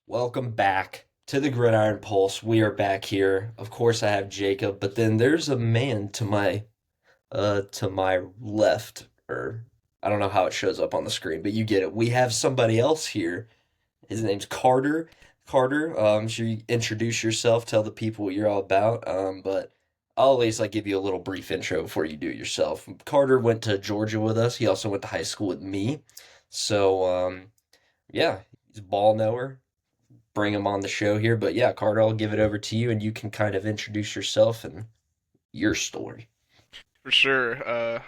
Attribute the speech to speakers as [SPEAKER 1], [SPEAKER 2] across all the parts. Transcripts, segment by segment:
[SPEAKER 1] Welcome back to the Gridiron Pulse. We are back here. Of course, I have Jacob, but then there's a man to my left, or I don't know how it shows up on the screen, but you get it. We have somebody else here. His name's Carter. Carter, should you introduce yourself, tell the people what you're all about? But I'll at least give you a little brief intro before you do it yourself. Carter went to Georgia with us. He also went to high school with me. So, yeah, he's a ball knower, bring him on the show here. But yeah, Carter, I'll give it over to you and you can kind of introduce yourself and your story.
[SPEAKER 2] For sure.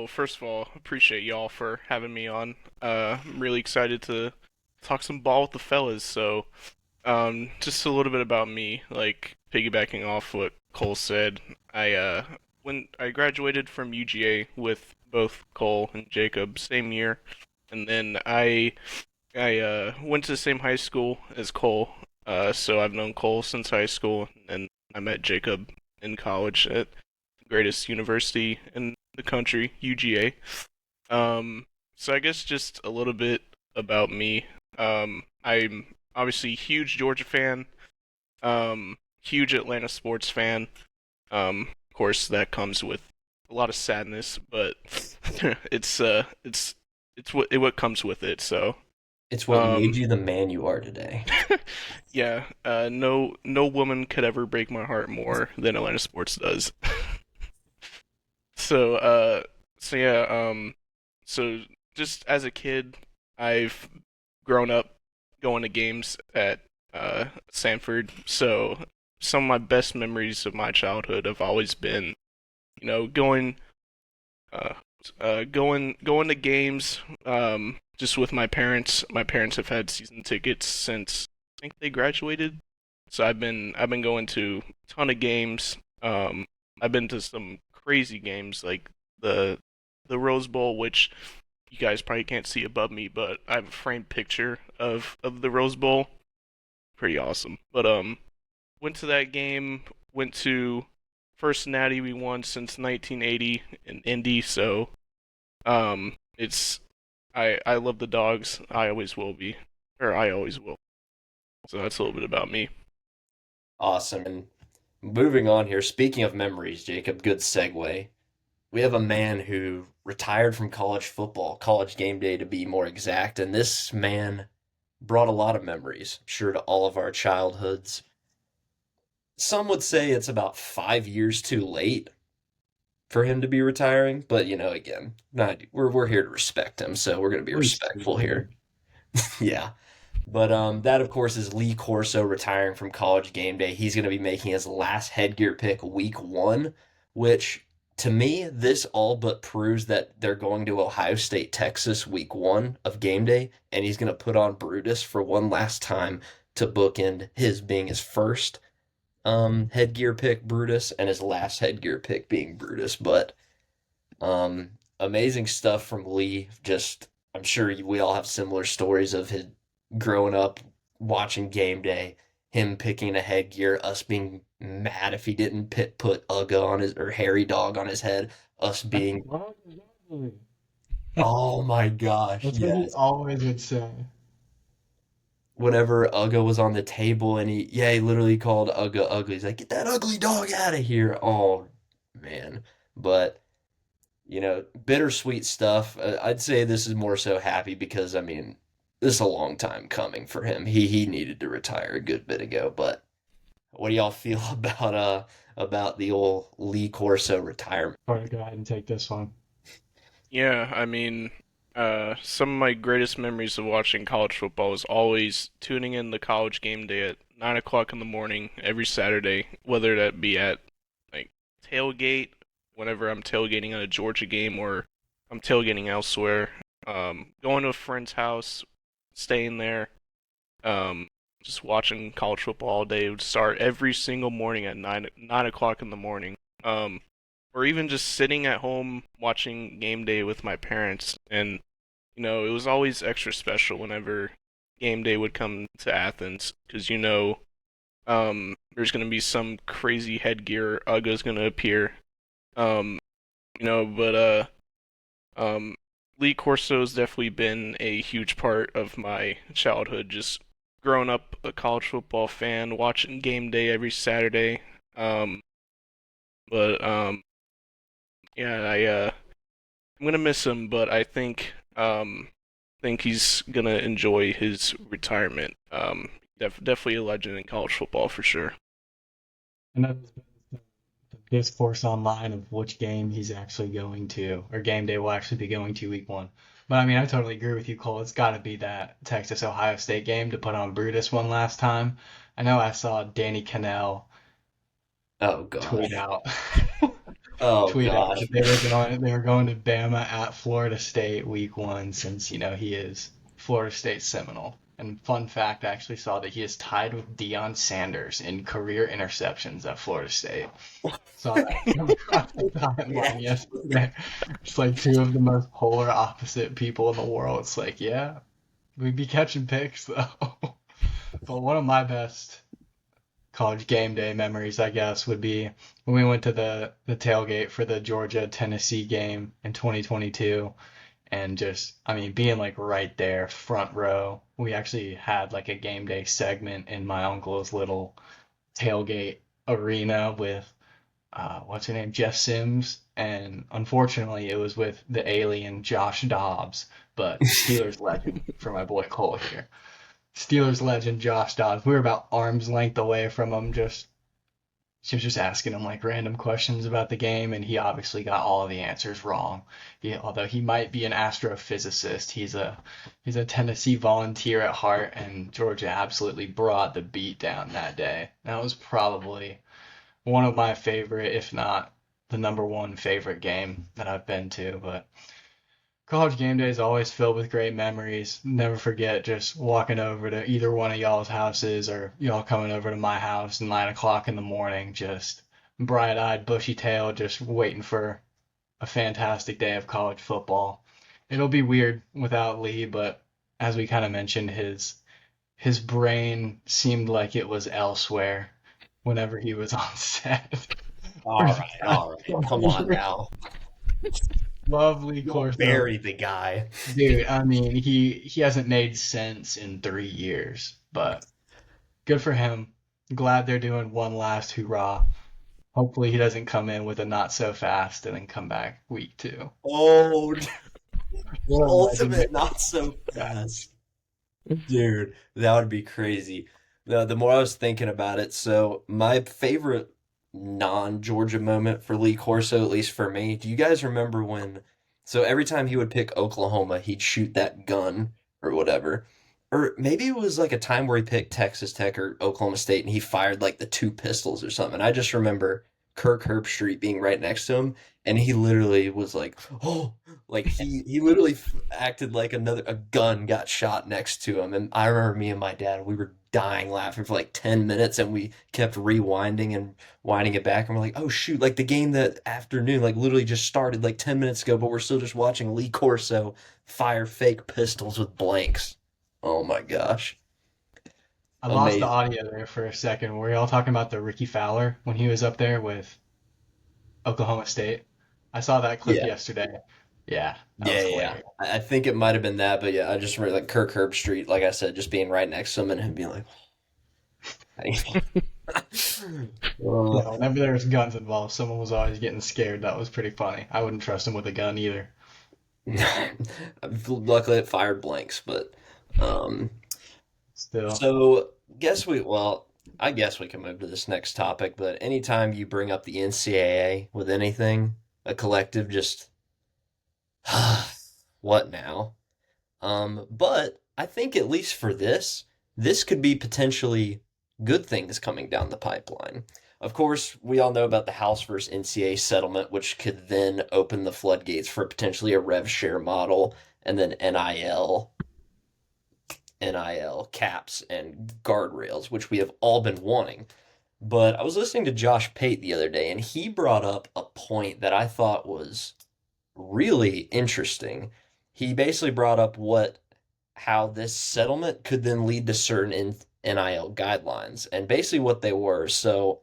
[SPEAKER 2] First of all, appreciate y'all for having me on. I'm really excited to talk some ball with the fellas. Just a little bit about me, like piggybacking off what Cole said. When I graduated from UGA with both Cole and Jacob same year, and then I went to the same high school as Cole. So I've known Cole since high school, and I met Jacob in college at greatest university in the country, UGA. So I guess just a little bit about me. I'm obviously a huge Georgia fan, huge Atlanta sports fan. Of course, that comes with a lot of sadness, but it's what comes with it.
[SPEAKER 1] It's what made
[SPEAKER 2] Um,
[SPEAKER 1] you the man you are today.
[SPEAKER 2] yeah, no woman could ever break my heart more than Atlanta sports does. So, uh, so yeah, so just as a kid, I've grown up going to games at Sanford. So some of my best memories of my childhood have always been, going, uh, going to games, just with my parents. My parents have had season tickets since I think they graduated. So I've been going to a ton of games. I've been to some crazy games like the the Rose Bowl, which you guys probably can't see above me, but I have a framed picture of the Rose Bowl. Pretty awesome. But went to that game. Went to first natty we won since 1980 in Indy. So it's I love the dogs. I always will be, or I always will. So that's a little bit about me.
[SPEAKER 1] Awesome. And moving on here, speaking of memories, Jacob, good segue. We have a man who retired from college football, college game day to be more exact, and this man brought a lot of memories, I'm sure, to all of our childhoods. Some would say it's about 5 years too late for him to be retiring, but again, not we're here to respect him, so we're gonna be
[SPEAKER 3] Please,
[SPEAKER 1] respectful
[SPEAKER 3] Stephen.
[SPEAKER 1] here. Yeah. But that of course is Lee Corso retiring from college game day. He's gonna be making his last headgear pick week one, which to me, this all but proves that they're going to Ohio State, Texas week one of game day, and he's gonna put on Brutus for one last time to bookend his being his first headgear pick Brutus and his last headgear pick being Brutus. But amazing stuff from Lee. Just I'm sure we all have similar stories of his growing up watching game day, him picking a headgear, us being mad if he didn't put Ugga on his or hairy dog on his head, us being
[SPEAKER 3] Well, exactly.
[SPEAKER 1] oh my gosh,
[SPEAKER 3] That's what he
[SPEAKER 1] yes.
[SPEAKER 3] always would say.
[SPEAKER 1] Whenever Ugga was on the table and he literally called Ugga ugly. He's like, get that ugly dog out of here. Oh man. But bittersweet stuff. I'd say this is more so happy because I mean, this is a long time coming for him. He needed to retire a good bit ago. But what do y'all feel about the old Lee Corso retirement?
[SPEAKER 3] All right, go ahead and take this one.
[SPEAKER 2] Yeah, I mean, some of my greatest memories of watching college football is always tuning in the college game day at 9 o'clock in the morning every Saturday, whether that be at like tailgate, whenever I'm tailgating at a Georgia game or I'm tailgating elsewhere. Going to a friend's house, staying there, um, just watching college football all day. It would start every single morning at nine o'clock in the morning. Or even just sitting at home watching game day with my parents. And, it was always extra special whenever game day would come to Athens because, there's going to be some crazy headgear Ugga's going to appear. Um, but um, Lee Corso has definitely been a huge part of my childhood, just grown up a college football fan, watching game day every Saturday. Um, but yeah, I'm gonna miss him, but I think he's gonna enjoy his retirement. Definitely a legend in college football for sure.
[SPEAKER 3] I know there's been the discourse online of which game he's actually going to, or game day will actually be going to week one. But I mean, I totally agree with you, Cole. It's got to be that Texas Ohio State game to put on Brutus one last time. I know I saw Danny Cannell
[SPEAKER 1] Oh
[SPEAKER 3] tweet
[SPEAKER 1] gosh.
[SPEAKER 3] out
[SPEAKER 1] Oh
[SPEAKER 3] tweet out
[SPEAKER 1] gosh.
[SPEAKER 3] that they were going to Bama at Florida State week one since he is Florida State Seminole. And fun fact, I actually saw that he is tied with Deion Sanders in career interceptions at Florida State. Saw that come across the
[SPEAKER 1] Yeah.
[SPEAKER 3] timeline yesterday. It's like two of the most polar opposite people in the world. It's like, yeah, we'd be catching picks though. But one of my best college game day memories, I guess, would be when we went to the tailgate for the Georgia Tennessee game in 2022, and just, I mean, being like right there, front row. We actually had like a game day segment in my uncle's little tailgate arena with what's her name, Jeff Sims, and unfortunately it was with the alien Josh Dobbs, but Steelers legend for my boy Cole here. Steelers legend Josh Dobbs. We were about arm's length away from him. Just she was just asking him like random questions about the game, and he obviously got all of the answers wrong. Although he might be an astrophysicist, he's a Tennessee volunteer at heart, and Georgia absolutely brought the beat down that day. That was probably one of my favorite, if not the number one favorite game that I've been to. But college game day is always filled with great memories. Never forget just walking over to either one of y'all's houses or y'all coming over to my house at 9 o'clock in the morning, just bright-eyed, bushy-tailed, just waiting for a fantastic day of college football. It'll be weird without Lee, but as we kind of mentioned, his brain seemed like it was elsewhere whenever he was on set.
[SPEAKER 1] All right, all right. Come on now.
[SPEAKER 3] Lovely
[SPEAKER 1] Don't
[SPEAKER 3] Corso.
[SPEAKER 1] bury the guy.
[SPEAKER 3] Dude, I mean, he hasn't made sense in 3 years, but good for him. Glad they're doing one last hurrah. Hopefully he doesn't come in with a not so fast and then come back week two.
[SPEAKER 1] Oh,
[SPEAKER 3] What a legendary
[SPEAKER 1] ultimate not so
[SPEAKER 3] guy.
[SPEAKER 1] fast. Dude, that would be crazy. The more I was thinking about it, so my favorite non-Georgia moment for Lee Corso, at least for me, do you guys remember when, so every time he would pick Oklahoma, he'd shoot that gun or whatever. Or maybe it was like a time where he picked Texas Tech or Oklahoma State and he fired like the two pistols or something. I just remember Kirk Herbstreit being right next to him and he literally was like, "Oh, like he literally acted like a gun got shot next to him." And I remember me and my dad, we were dying laughing for like 10 minutes and we kept rewinding and winding it back and we're like, "Oh shoot, like the game that afternoon like literally just started like 10 minutes ago, but we're still just watching Lee Corso fire fake pistols with blanks." Oh my gosh.
[SPEAKER 3] I lost the
[SPEAKER 1] Amazing.
[SPEAKER 3] audio there for a second. Were y'all talking about the Ricky Fowler when he was up there with Oklahoma State? I saw that clip
[SPEAKER 1] Yeah.
[SPEAKER 3] yesterday. Yeah, that was
[SPEAKER 1] Yeah, yeah.
[SPEAKER 3] hilarious.
[SPEAKER 1] I think it might have been that, but yeah, I just remember like Kirk Herbstreit, like I said, just being right next to him and him being like,
[SPEAKER 3] Yeah,
[SPEAKER 1] oh.
[SPEAKER 3] whenever there was guns involved, someone was always getting scared. That was pretty funny. I wouldn't trust him with a gun either.
[SPEAKER 1] Luckily it fired blanks, but um
[SPEAKER 3] Still.
[SPEAKER 1] so I guess we can move to this next topic, but anytime you bring up the NCAA with anything, a collective just what now? But I think at least for this could be potentially good things coming down the pipeline. Of course, we all know about the House versus NCAA settlement, which could then open the floodgates for potentially a rev share model and then NIL caps and guardrails, which we have all been wanting. But I was listening to Josh Pate the other day, and he brought up a point that I thought was really interesting. He basically brought up how this settlement could then lead to certain NIL guidelines, and basically what they were. So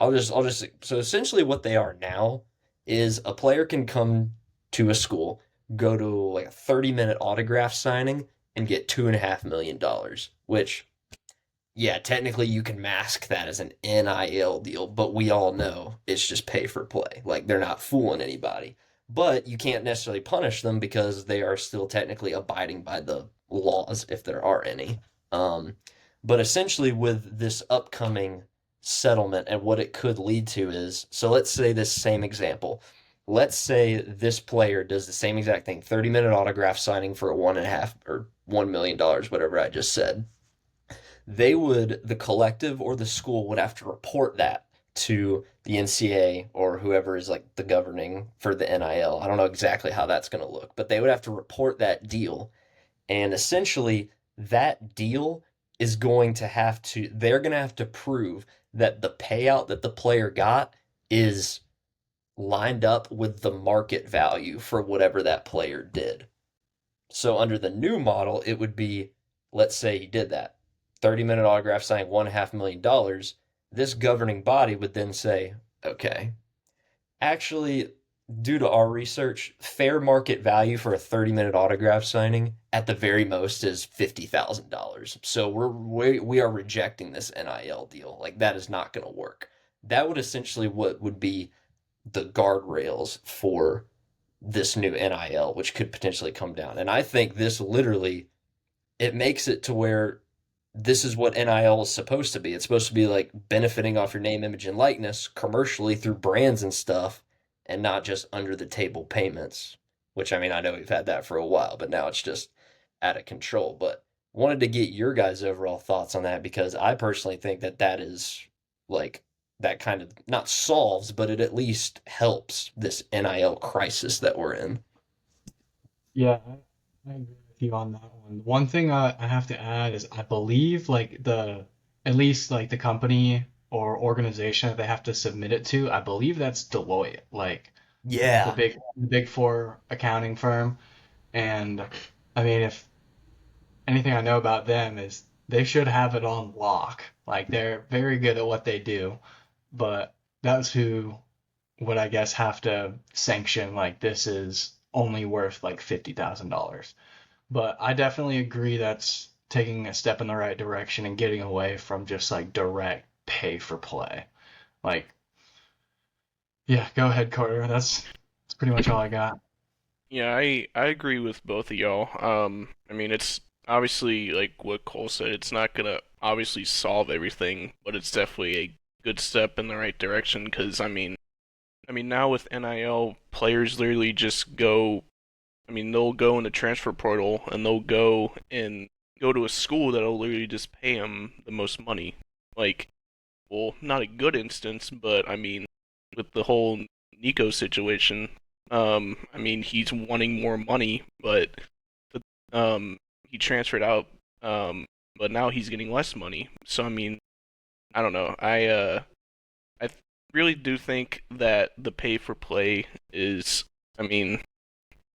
[SPEAKER 1] so essentially what they are now is a player can come to a school, go to like a 30-minute autograph signing, and get $2.5 million, which yeah, technically you can mask that as an NIL deal, but we all know it's just pay for play. Like they're not fooling anybody. But you can't necessarily punish them because they are still technically abiding by the laws if there are any. Um, but essentially, with this upcoming settlement and what it could lead to is so let's say this same example. Let's say this player does the same exact thing 30-minute autograph signing for a 1.5 or $1 million, whatever I just said the collective or the school would have to report that to the NCAA or whoever is like the governing for the NIL. I don't know exactly how that's going to look, but they would have to report that deal. And essentially, that deal is going to have to, they're going to have to prove that the payout that the player got is lined up with the market value for whatever that player did. So under the new model, it would be, let's say he did that 30-minute autograph signing, $1.5 million. This governing body would then say, okay, actually, due to our research, fair market value for a 30-minute autograph signing at the very most is $50,000. So we are rejecting this NIL deal. Like that is not going to work. That would essentially what would be the guardrails for this new NIL, which could potentially come down. And I think this literally it makes it to where this is what NIL is supposed to be. It's supposed to be like benefiting off your name, image, and likeness commercially through brands and stuff, and not just under the table payments. Which I mean, I know we've had that for a while, but now it's just out of control. But wanted to get your guys' overall thoughts on that because I personally think that that is like that kind of not solves, but it at least helps this NIL crisis that we're in.
[SPEAKER 3] Yeah, I agree with you on that one. One thing I have to add is I believe like at least like the company or organization that they have to submit it to, I believe that's Deloitte, like
[SPEAKER 1] Yeah,
[SPEAKER 3] the big four accounting firm. And I mean, if anything I know about them is they should have it on lock. Like they're very good at what they do, but that's who would I guess have to sanction like this is only worth like $50,000. But I definitely agree that's taking a step in the right direction and getting away from just like direct pay for play. Like, yeah, go ahead, Carter. That's pretty much all I got.
[SPEAKER 2] Yeah, I agree with both of y'all. I mean, it's obviously like what Cole said, it's not gonna obviously solve everything, but it's definitely a good step in the right direction. Because I mean now with NIL, players literally just go. I mean, they'll go in the transfer portal and they'll go to a school that'll literally just pay them the most money. Like, well, not a good instance, but I mean, with the whole Nico situation, I mean, he's wanting more money, but the, he transferred out, but now he's getting less money. So I mean, I don't know. I really do think that the pay for play is. I mean,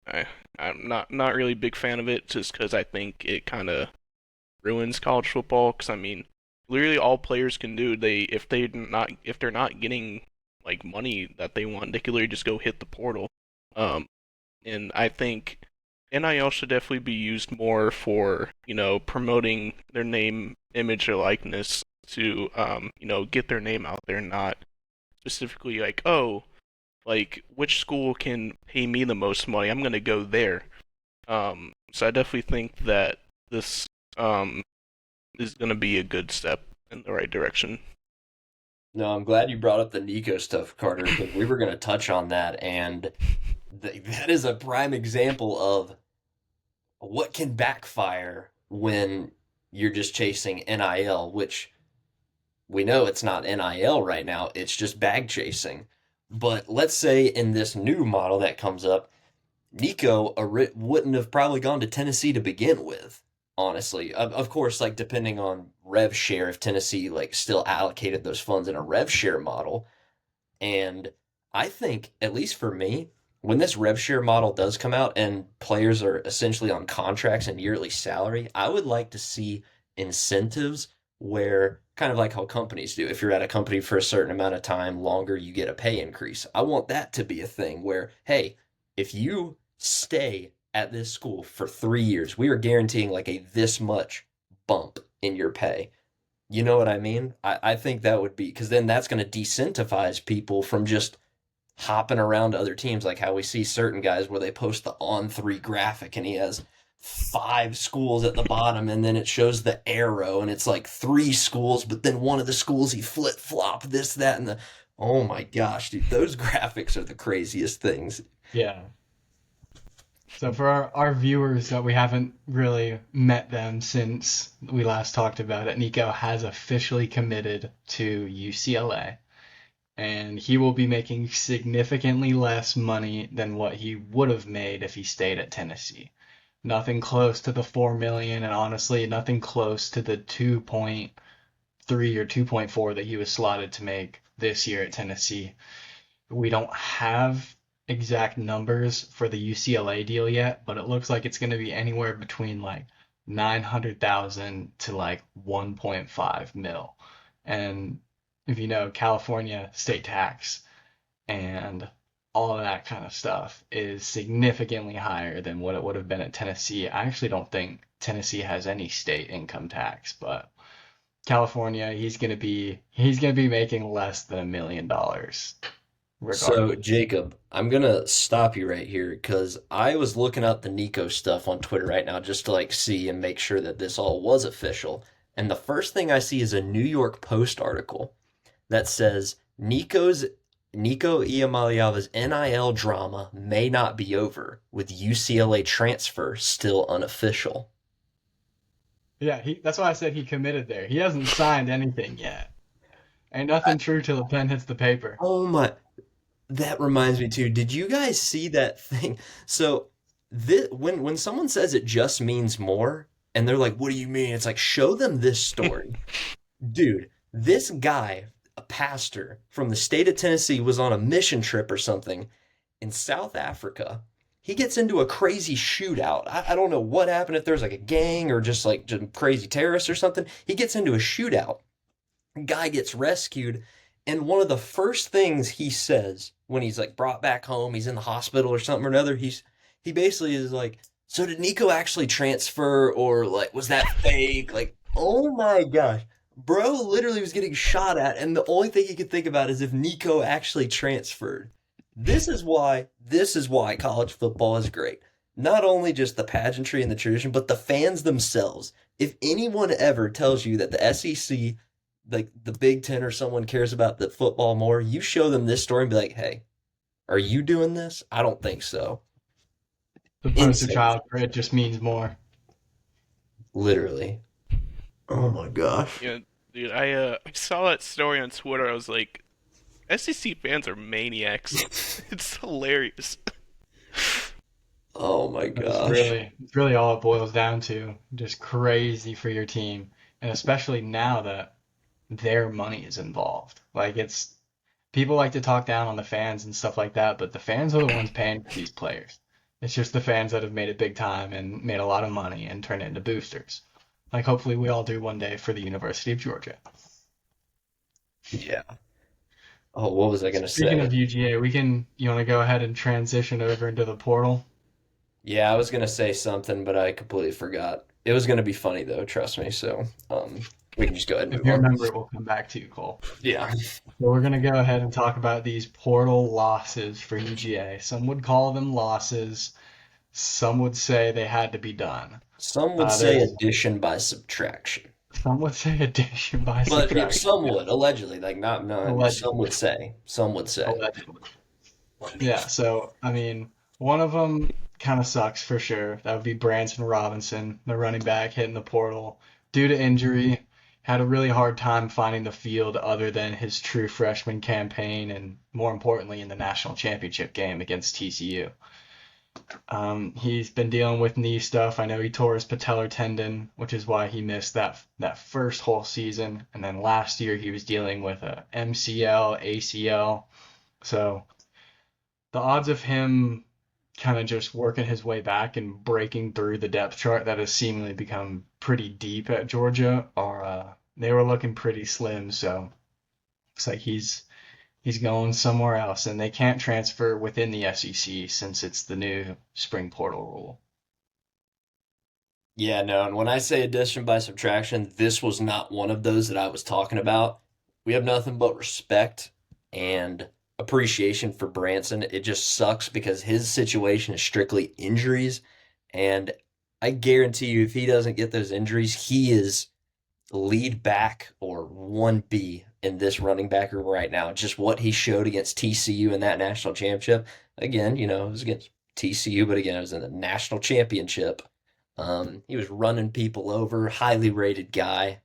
[SPEAKER 2] I I'm not really a big fan of it, just because I think it kind of ruins college football. Because I mean, literally all players can do if they're not getting like money that they want, they could literally just go hit the portal. Um, and I think NIL should definitely be used more for promoting their name, image, or likeness to get their name out there, not specifically like, oh, like which school can pay me the most money, I'm gonna go there. So I definitely think that this um is gonna be a good step in the right direction.
[SPEAKER 1] no, I'm glad you brought up the Nico stuff, Carter, because we were going to touch on that, and that is a prime example of what can backfire when you're just chasing NIL, which we know it's not NIL right now, it's just bag chasing. But let's say in this new model that comes up, Nico wouldn't have probably gone to Tennessee to begin with, honestly. Of course, like depending on rev share, if Tennessee like still allocated those funds in a rev share model, and I think, at least for me, when this rev share model does come out and players are essentially on contracts and yearly salary, I would like to see incentives where kind of like how companies do. If you're at a company for a certain amount of time longer, you get a pay increase. I want that to be a thing where, hey, if you stay at this school for 3 years, we are guaranteeing like a this much bump in your pay. You know what I mean? I think that would be because then that's going to decentivize people from just hopping around to other teams, like how we see certain guys where they post the on three graphic and he has five schools at the bottom and then it shows the arrow and it's like three schools, but then one of the schools he flip flop this, that, and the oh my gosh, dude, those graphics are the craziest things.
[SPEAKER 3] Yeah. So for our viewers that we haven't really met them since we last talked about it, Nico has officially committed to UCLA, and he will be making significantly less money than what he would have made if he stayed at Tennessee. Nothing close to the 4 million, and honestly, nothing close to the 2.3 or 2.4 that he was slotted to make this year at Tennessee. We don't have exact numbers for the UCLA deal yet, but it looks like it's going to be anywhere between like 900,000 to like 1.5 mil. And if you know, California state tax and all of that kind of stuff is significantly higher than what it would have been at Tennessee. I actually don't think Tennessee has any state income tax, but California, he's gonna be making less than $1 million
[SPEAKER 1] So,
[SPEAKER 3] regardless.
[SPEAKER 1] Jacob, I'm gonna stop you right here because I was looking up the Nico stuff on Twitter right now just to like see and make sure that this all was official. And the first thing I see is a New York Post article that says Nico Iamaleava's NIL drama may not be over with UCLA transfer still unofficial.
[SPEAKER 3] Yeah, that's why I said he committed there. He hasn't signed anything yet. Ain't nothing true till the pen hits the paper.
[SPEAKER 1] Oh my, that reminds me too. Did you guys see that thing? So when someone says it just means more, and they're like, "What do you mean?" It's like show them this story, dude. This guy, a pastor from the state of Tennessee, was on a mission trip or something in South Africa. He gets into a crazy shootout. I don't know what happened, if there's like a gang or just like just crazy terrorists or something. He gets into a shootout. Guy gets rescued, and one of the first things he says when he's like brought back home, he's in the hospital or something or another, he basically is like, "So did Nico actually transfer or like was that fake?" Like, oh my gosh. Bro literally was getting shot at, and the only thing he could think about is if Nico actually transferred. This is why college football is great. Not only just the pageantry and the tradition, but the fans themselves. If anyone ever tells you that the SEC, like the Big Ten or someone cares about the football more, you show them this story and be like, "Hey, are you doing this?" I don't think so.
[SPEAKER 3] The poster
[SPEAKER 1] Insane.
[SPEAKER 3] child for it just means more.
[SPEAKER 1] Literally. Oh my gosh.
[SPEAKER 2] Yeah, dude, I saw that story on Twitter. I was like, SEC fans are maniacs. It's hilarious.
[SPEAKER 1] Oh my
[SPEAKER 3] That's
[SPEAKER 1] gosh.
[SPEAKER 3] really all it boils down to. Just crazy for your team. And especially now that their money is involved. Like it's people like to talk down on the fans and stuff like that, but the fans are the ones paying for these players. It's just the fans that have made it big time and made a lot of money and turned it into boosters. Like hopefully we all do one day for the University of Georgia.
[SPEAKER 1] Yeah. Oh, what was I gonna
[SPEAKER 3] Speaking
[SPEAKER 1] say?
[SPEAKER 3] of UGA, you want to go ahead and transition over into the portal?
[SPEAKER 1] Yeah, I was gonna say something, but I completely forgot. It was gonna be funny though, trust me. So, we can just go ahead and
[SPEAKER 3] If
[SPEAKER 1] move
[SPEAKER 3] you
[SPEAKER 1] on.
[SPEAKER 3] remember it, we'll come back to you, Cole.
[SPEAKER 1] Yeah.
[SPEAKER 3] So we're going to go ahead and talk about these portal losses for UGA. Some would call them losses. Some would say they had to be done.
[SPEAKER 1] Some would say
[SPEAKER 3] There's
[SPEAKER 1] addition by subtraction.
[SPEAKER 3] some would say addition by
[SPEAKER 1] But
[SPEAKER 3] subtraction.
[SPEAKER 1] some would, allegedly, like not none, some
[SPEAKER 3] Allegedly.
[SPEAKER 1] would say. Some would say.
[SPEAKER 3] Allegedly. Yeah, so I mean, one of them kind of sucks for sure. That would be Branson Robinson, the running back hitting the portal due to injury. Had a really hard time finding the field other than his true freshman campaign and more importantly in the national championship game against TCU. He's been dealing with knee stuff. I know he tore his patellar tendon, which is why he missed that first whole season. And then last year he was dealing with a MCL, ACL. So the odds of him kind of just working his way back and breaking through the depth chart that has seemingly become pretty deep at Georgia are they were looking pretty slim. So looks like he's going somewhere else, and they can't transfer within the SEC since it's the new spring portal rule.
[SPEAKER 1] Yeah, no, and when I say addition by subtraction, this was not one of those that I was talking about. We have nothing but respect and appreciation for Branson. It just sucks because his situation is strictly injuries, and I guarantee you, if he doesn't get those injuries, he is lead back or 1B in this running back room right now. Just what he showed against TCU in that national championship. Again, it was against TCU, but again, it was in the national championship. He was running people over, highly rated guy.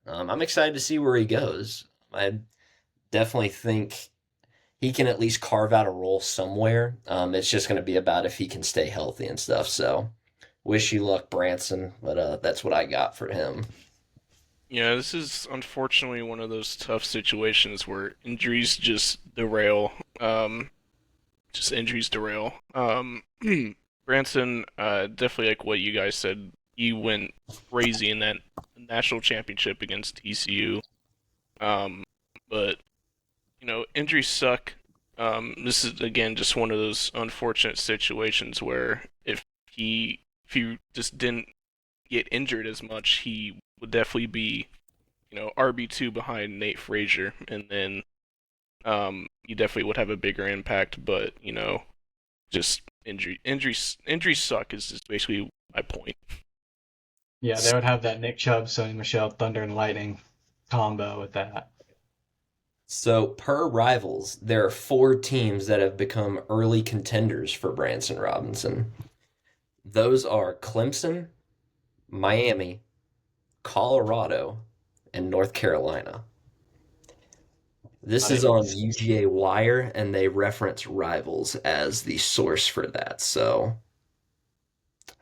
[SPEAKER 1] I'm excited to see where he goes. I definitely think he can at least carve out a role somewhere. It's just going to be about if he can stay healthy and stuff. So, wish you luck, Branson. But that's what I got for him.
[SPEAKER 2] Yeah, this is unfortunately one of those tough situations where injuries just derail. Just injuries derail. Branson, definitely like what you guys said. He went crazy in that national championship against TCU. But injuries suck. This is again just one of those unfortunate situations where if he just didn't get injured as much, he would definitely be RB2 behind Nate Frazier, and then he definitely would have a bigger impact. But just injuries suck is just basically my point.
[SPEAKER 3] Yeah, they would have that Nick Chubb, Sony Michel, Thunder and Lightning combo with that.
[SPEAKER 1] So, per Rivals, there are four teams that have become early contenders for Branson Robinson. Those are Clemson, Miami, Colorado, and North Carolina. This
[SPEAKER 3] I
[SPEAKER 1] is
[SPEAKER 3] didn't even
[SPEAKER 1] on
[SPEAKER 3] see.
[SPEAKER 1] UGA Wire, and they reference Rivals as the source for that. So,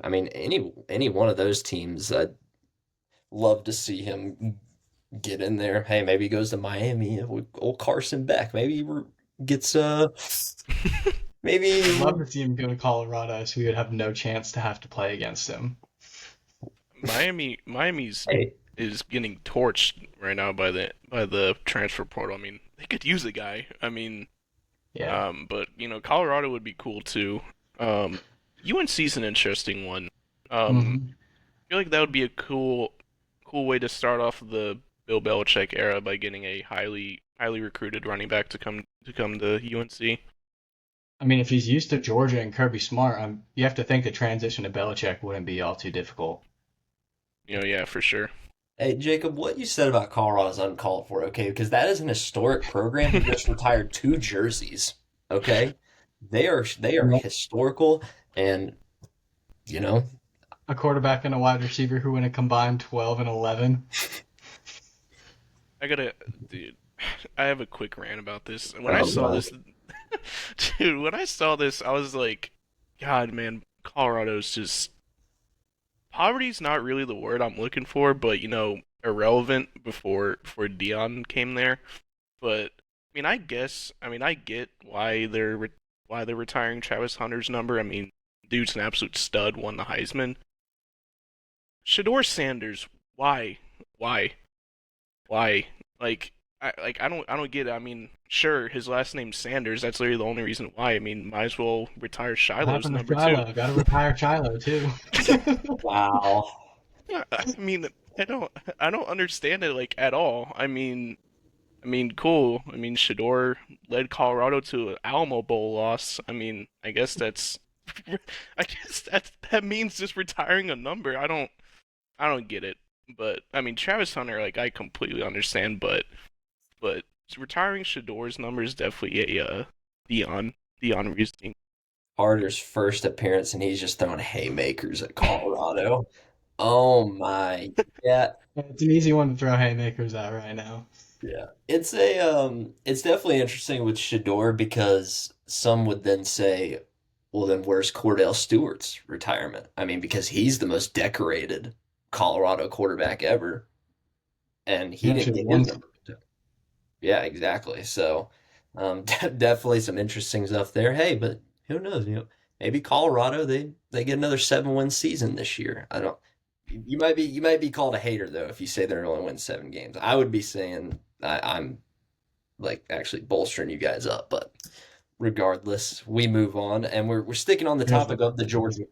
[SPEAKER 1] I mean, any one of those teams, I'd love to see him get in there. Hey, maybe he goes to Miami with old Carson Beck. Maybe he gets
[SPEAKER 3] I'd
[SPEAKER 1] maybe
[SPEAKER 3] love to see him go to Colorado so we would have no chance to have to play against him.
[SPEAKER 2] Miami's
[SPEAKER 1] hey,
[SPEAKER 2] is getting torched right now by the transfer portal. I mean, they could use a guy. I mean,
[SPEAKER 3] Yeah.
[SPEAKER 2] but Colorado would be cool too. UNC's an interesting one.
[SPEAKER 3] hmm
[SPEAKER 2] I feel like that would be a cool way to start off the Bill Belichick era by getting a highly recruited running back to come to UNC.
[SPEAKER 3] I mean, if he's used to Georgia and Kirby Smart, you have to think the transition to Belichick wouldn't be all too difficult.
[SPEAKER 2] Yeah, for sure.
[SPEAKER 1] hey, Jacob, what you said about Colorado is uncalled for, okay? Because that is an historic program who just retired two jerseys, okay? They are
[SPEAKER 3] Yep.
[SPEAKER 1] historical, and you know,
[SPEAKER 3] A quarterback and a wide receiver who win a combined 12 and 11.
[SPEAKER 2] I gotta, dude. I have a quick rant about this. When I
[SPEAKER 1] oh
[SPEAKER 2] saw
[SPEAKER 1] my,
[SPEAKER 2] this, dude, when I saw this, I was like, God, man, Colorado's just poverty's not really the word I'm looking for, but irrelevant before Dion came there. But I get why they're retiring Travis Hunter's number. I mean, dude's an absolute stud, won the Heisman. Shador Sanders, why, why, why? Like, I don't get it. I mean, sure, his last name's Sanders. That's literally the only reason why. I mean, might as well retire
[SPEAKER 3] What
[SPEAKER 2] Shiloh's
[SPEAKER 3] happened to
[SPEAKER 2] number too.
[SPEAKER 3] Shiloh? Got to retire Shiloh too.
[SPEAKER 1] wow.
[SPEAKER 2] Yeah, I mean, I don't understand it like at all. I mean, cool. I mean, Shador led Colorado to an Alamo Bowl loss. I mean, I guess I guess that means just retiring a number. I don't get it. But I mean, Travis Hunter, like, I completely understand, but retiring Shador's number is definitely a Dion reasoning.
[SPEAKER 1] Carter's first appearance, and he's just throwing haymakers at Colorado. Oh my, yeah,
[SPEAKER 3] It's an easy one to throw haymakers at right now.
[SPEAKER 1] yeah. It's definitely interesting with Shador because some would then say, well, then where's Cordell Stewart's retirement? I mean, because he's the most decorated Colorado quarterback ever, and
[SPEAKER 3] He
[SPEAKER 1] he didn't
[SPEAKER 3] actually
[SPEAKER 1] get his
[SPEAKER 3] won.
[SPEAKER 1] number. Yeah, exactly. So, definitely some interesting stuff there. Hey, but who knows? Maybe Colorado they get another 7-win season this year. I don't. You might be called a hater though if you say they're only win 7 games. I would be saying I'm like actually bolstering you guys up, but regardless, we move on and we're sticking on the
[SPEAKER 3] Here's
[SPEAKER 1] topic
[SPEAKER 3] the
[SPEAKER 1] of the Georgia.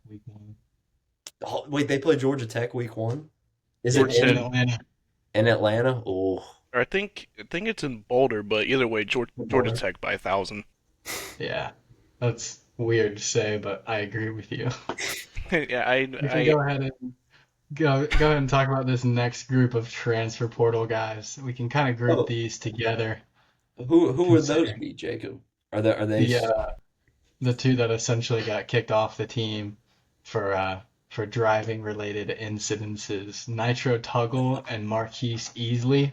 [SPEAKER 3] week one.
[SPEAKER 1] Oh, wait, they play Georgia Tech week 1? Is it
[SPEAKER 2] Georgia
[SPEAKER 3] It's in
[SPEAKER 2] Tech,
[SPEAKER 3] Atlanta.
[SPEAKER 1] in Atlanta? Oh,
[SPEAKER 2] or I think it's in Boulder, but either way, Georgia
[SPEAKER 3] Boulder.
[SPEAKER 2] Tech by 1,000.
[SPEAKER 3] Yeah, that's weird to say, but I agree with you.
[SPEAKER 2] Yeah,
[SPEAKER 3] We can
[SPEAKER 2] I
[SPEAKER 3] go ahead and go ahead and talk about this next group of transfer portal guys. We can kind of group
[SPEAKER 1] oh,
[SPEAKER 3] these together,
[SPEAKER 1] who would those
[SPEAKER 3] considering
[SPEAKER 1] be, Jacob? Are they?
[SPEAKER 3] the the two that essentially got kicked off the team for driving related incidences, Nitro Tuggle and Marquise Easley.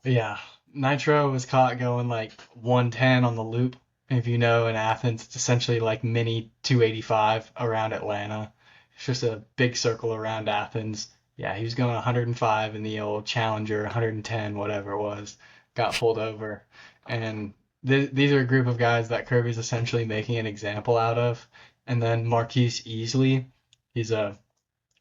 [SPEAKER 3] Yeah, Nitro was caught going like 110 on the loop. If you know, in Athens, it's essentially like mini 285 around Atlanta. It's just a big circle around Athens. Yeah, he was going 105 in the old Challenger, 110, whatever it was. Got pulled over. And these are a group of guys that Kirby's essentially making an example out of. And then Marquise Easley, he's a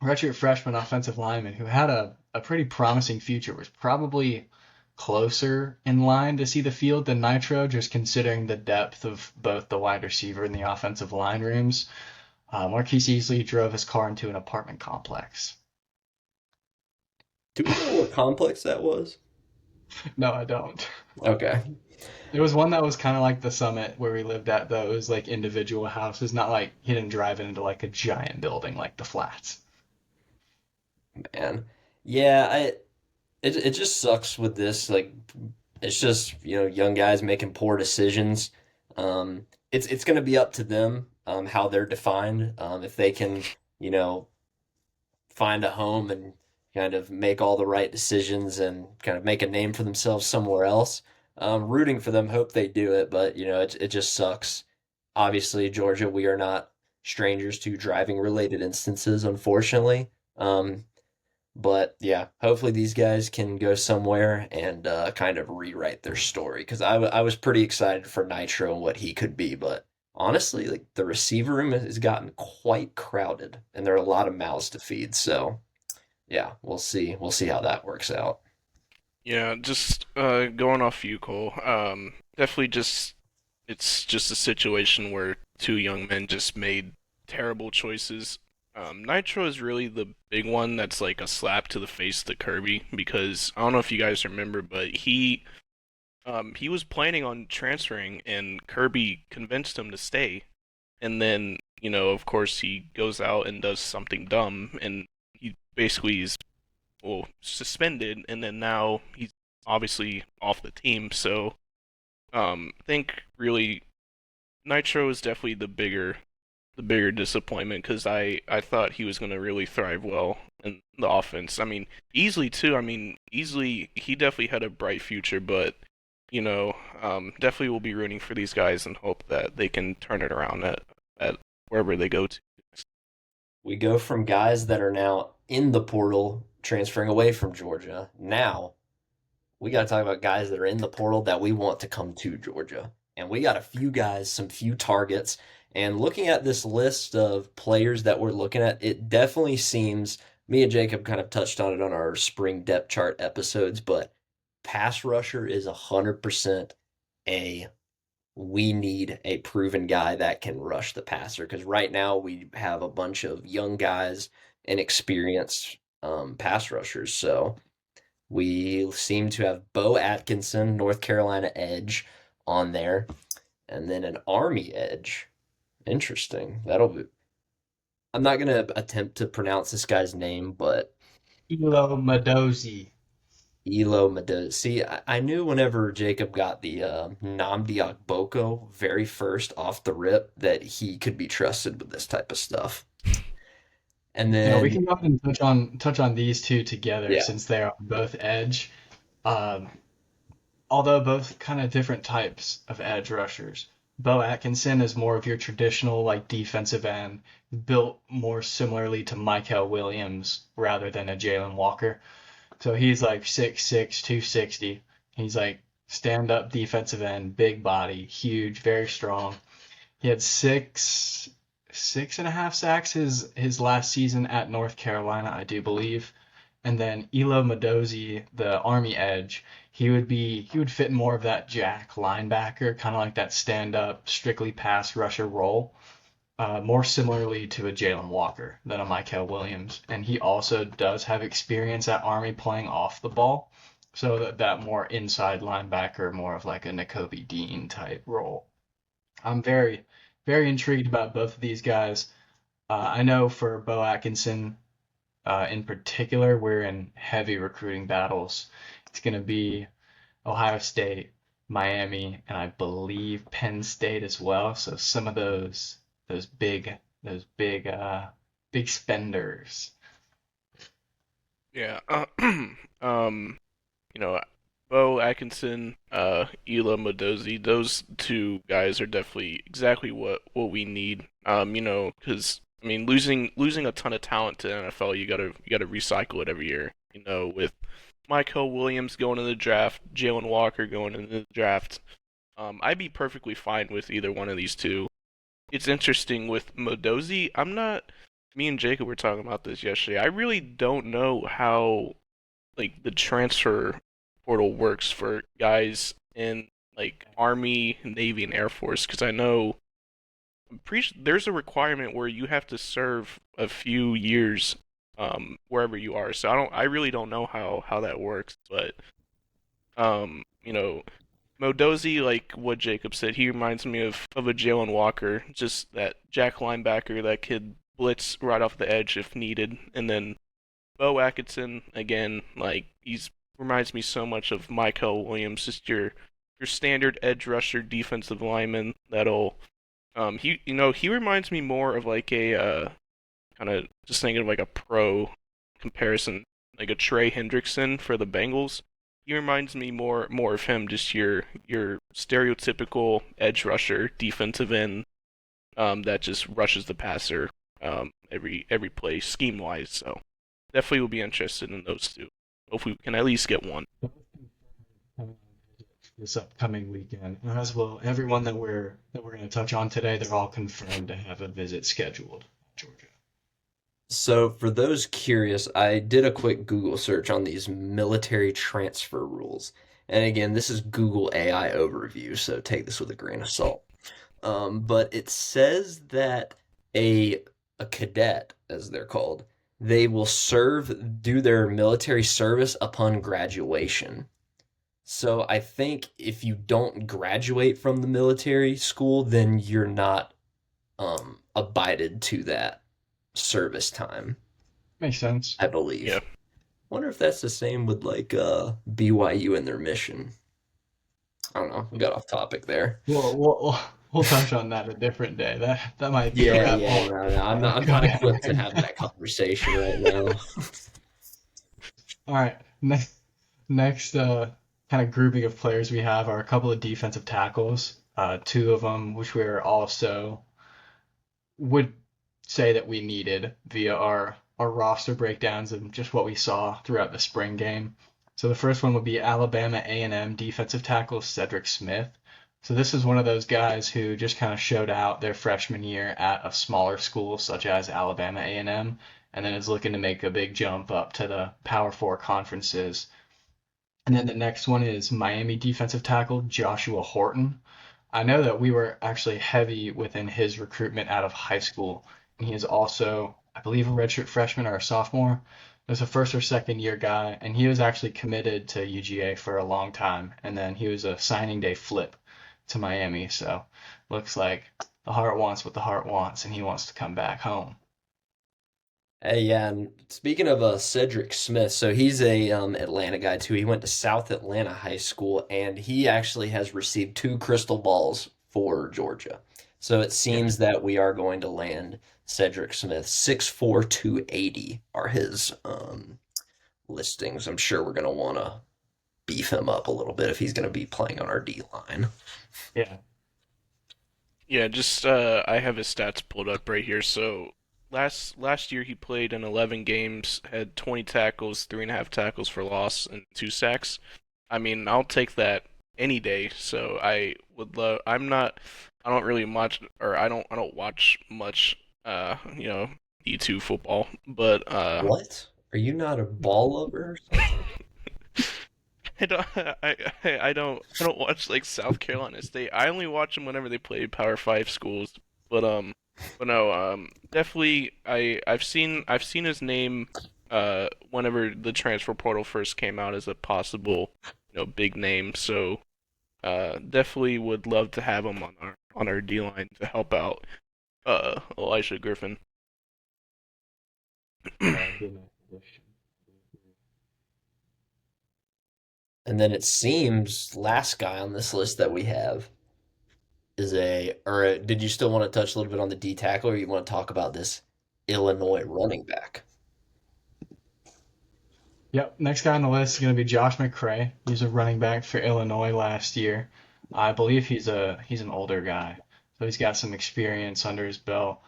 [SPEAKER 3] redshirt freshman offensive lineman who had a pretty promising future, was probably closer in line to see the field than Nitro, just considering the depth of both the wide receiver and the offensive line rooms. Marquise Easley drove his car into an apartment complex.
[SPEAKER 1] Do we know what complex that was?
[SPEAKER 3] No, I don't.
[SPEAKER 1] Okay.
[SPEAKER 3] There was one that was kind of like the summit where we lived at, though. It was like individual houses, not like he didn't drive it into like a giant building like the flats.
[SPEAKER 1] Man. Yeah, it just sucks with this. Like, it's just, young guys making poor decisions. It's going to be up to them, how they're defined. If they can, you know, find a home and kind of make all the right decisions and kind of make a name for themselves somewhere else. Rooting for them, hope they do it, but it just sucks. Obviously, Georgia, we are not strangers to driving related instances, unfortunately. But yeah, hopefully these guys can go somewhere and kind of rewrite their story because I was pretty excited for Nitro and what he could be, but honestly, like the receiver room has gotten quite crowded and there are a lot of mouths to feed. So yeah, we'll see. We'll see how that works out.
[SPEAKER 2] Yeah, just going off you, Cole. Definitely just it's just a situation where two young men just made terrible choices. Nitro is really the big one that's like a slap to the face to Kirby because I don't know if you guys remember, but he was planning on transferring and Kirby convinced him to stay. And then, of course he goes out and does something dumb and he basically is well suspended and then now he's obviously off the team. So, I think really Nitro is definitely the bigger disappointment because I thought he was going to really thrive well in the offense. I mean, easily too. I mean, easily he definitely had a bright future, but definitely will be rooting for these guys and hope that they can turn it around at wherever they go to.
[SPEAKER 1] We go from guys that are now in the portal transferring away from Georgia. Now we got to talk about guys that are in the portal that we want to come to Georgia. And we got a few guys, some few targets. And looking at this list of players that we're looking at, it definitely seems, me and Jacob kind of touched on it on our spring depth chart episodes, but pass rusher is 100% a we need a proven guy that can rush the passer because right now we have a bunch of young guys and experienced pass rushers. So we seem to have Bo Atkinson, North Carolina edge, on there, and then an Army edge. Interesting. That'll be. I'm not gonna attempt to pronounce this guy's name, but
[SPEAKER 3] Elo Madozi.
[SPEAKER 1] Elo Medoza. See, I knew whenever Jacob got the Nnamdi Ogboko very first off the rip that he could be trusted with this type of stuff. And
[SPEAKER 3] Yeah, we
[SPEAKER 1] then,
[SPEAKER 3] can go ahead and touch on these two together
[SPEAKER 1] yeah,
[SPEAKER 3] since they are both edge. Um, Although both kind of different types of edge rushers. Bo Atkinson is more of your traditional like defensive end, built more similarly to Michael Williams rather than a Jalen Walker. So he's like 6'6", 260. He's like stand up defensive end, big body, huge, very strong. He had six and a half sacks his last season at North Carolina, I do believe. And then Elo Madozi, the Army edge, he would fit more of that jack linebacker, kind of like that stand up, strictly pass rusher role. more similarly to a Jalen Walker than a Michael Williams, and he also does have experience at Army playing off the ball, so that more inside linebacker, more of like a Nakobe Dean type role. I'm very, very intrigued about both of these guys. I know for Bo Atkinson in particular, we're in heavy recruiting battles. It's going to be Ohio State, Miami, and I believe Penn State as well. So some of those big those big big spenders.
[SPEAKER 2] Yeah. Um, you know, Bo Atkinson, Ela Modozi, those two guys are definitely exactly what we need. Because I mean, losing a ton of talent to the NFL, you gotta recycle it every year. With Michael Williams going in the draft, Jalen Walker going in the draft, I'd be perfectly fine with either one of these two. It's interesting with Modozi. I'm not. Me and Jacob were talking about this yesterday. I really don't know how like the transfer portal works for guys in like Army, Navy, and Air Force because I know there's a requirement where you have to serve a few years wherever you are. So I really don't know how that works, but you know, Modozi, like what Jacob said, he reminds me of a Jalen Walker, just that jack linebacker that could blitz right off the edge if needed, and then Bo Atkinson again, like he's reminds me so much of Michael Williams, just your standard edge rusher defensive lineman that'll he reminds me more of like a kind of just thinking of like a pro comparison, like a Trey Hendrickson for the Bengals. He reminds me more of him, just your stereotypical edge rusher, defensive end, that just rushes the passer every play scheme wise. So definitely will be interested in those two. Hopefully we can at least get one.
[SPEAKER 3] This upcoming weekend, as well everyone that we're going to touch on today, they're all confirmed to have a visit scheduled. Georgia.
[SPEAKER 1] So, for those curious, I did a quick Google search on these military transfer rules. And again, this is Google AI overview, so take this with a grain of salt. But it says that a cadet, as they're called, they will do their military service upon graduation. So I think if you don't graduate from the military school, then you're not abided to that service time,
[SPEAKER 3] Makes sense.
[SPEAKER 1] I
[SPEAKER 2] Yeah.
[SPEAKER 1] believe. Wonder if that's the same with like BYU and their mission. I don't know. We got off topic there.
[SPEAKER 3] We'll touch on that a different day. That might be a
[SPEAKER 1] Yeah,
[SPEAKER 3] rabbit
[SPEAKER 1] yeah,
[SPEAKER 3] hole.
[SPEAKER 1] no, no. I'm
[SPEAKER 3] Go
[SPEAKER 1] not
[SPEAKER 3] down
[SPEAKER 1] equipped to
[SPEAKER 3] right
[SPEAKER 1] have
[SPEAKER 3] now.
[SPEAKER 1] that conversation right now.
[SPEAKER 3] All right. Next kind of grouping of players we have are a couple of defensive tackles. Two of them, which we're also would say that we needed via our roster breakdowns and just what we saw throughout the spring game. So the first one would be Alabama A&M defensive tackle Cedric Smith. So this is one of those guys who just kind of showed out their freshman year at a smaller school such as Alabama A&M, and then is looking to make a big jump up to the Power Four conferences. And then the next one is Miami defensive tackle Joshua Horton. I know that we were actually heavy within his recruitment out of high school. And he is also, I believe, a redshirt freshman or a sophomore. There's a first or second year guy, and he was actually committed to UGA for a long time. And then he was a signing day flip to Miami. So looks like the heart wants what the heart wants, and he wants to come back home.
[SPEAKER 1] Hey, yeah, and speaking of Cedric Smith, so he's a Atlanta guy too. He went to South Atlanta High School, and he actually has received two crystal balls for Georgia. So it
[SPEAKER 3] Yeah.
[SPEAKER 1] seems that we are going to land Cedric Smith. 6'4", 280 are his listings. I'm sure we're going to want to beef him up a little bit if he's going to be playing on our D line.
[SPEAKER 3] Yeah.
[SPEAKER 2] Yeah, just I have his stats pulled up right here. So last year he played in 11 games, had 20 tackles, 3.5 tackles for loss, and 2 sacks. I mean, I'll take that any day. So I would love. I don't really watch, or I don't watch much. D2 football, but
[SPEAKER 1] What? Are you not a ball lover or something?
[SPEAKER 2] I don't I don't watch like South Carolina State. I only watch them whenever they play Power 5 schools. But But no, definitely I've seen his name whenever the transfer portal first came out as a possible, big name. So definitely would love to have him on our D line to help out Elijah Griffin.
[SPEAKER 3] Yeah, that'd be a nice addition.
[SPEAKER 1] And then it seems last guy on this list that we have did you still want to touch a little bit on the D tackle, or you want to talk about this Illinois running back?
[SPEAKER 3] Yep, next guy on the list is going to be Josh McCray. He's a running back for Illinois last year. I believe he's an older guy, so he's got some experience under his belt.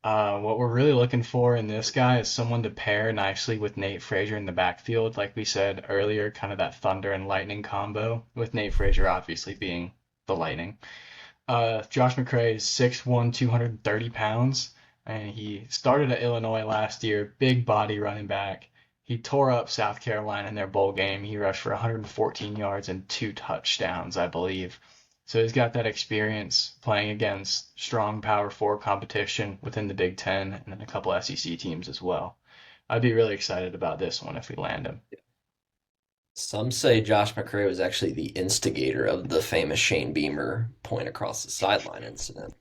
[SPEAKER 3] What we're really looking for in this guy is someone to pair nicely with Nate Frazier in the backfield, like we said earlier, kind of that thunder and lightning combo, with Nate Frazier obviously being the lightning. Josh McCray is 6'1", 230 pounds, and he started at Illinois last year. Big body running back. He tore up South Carolina in their bowl game. He rushed for 114 yards and 2 touchdowns, I believe. So he's got that experience playing against strong Power 4 competition within the Big Ten and then a couple SEC teams as well. I'd be really excited about this one if we land him.
[SPEAKER 1] Some say Josh McCray was actually the instigator of the famous Shane Beamer point across the sideline incident.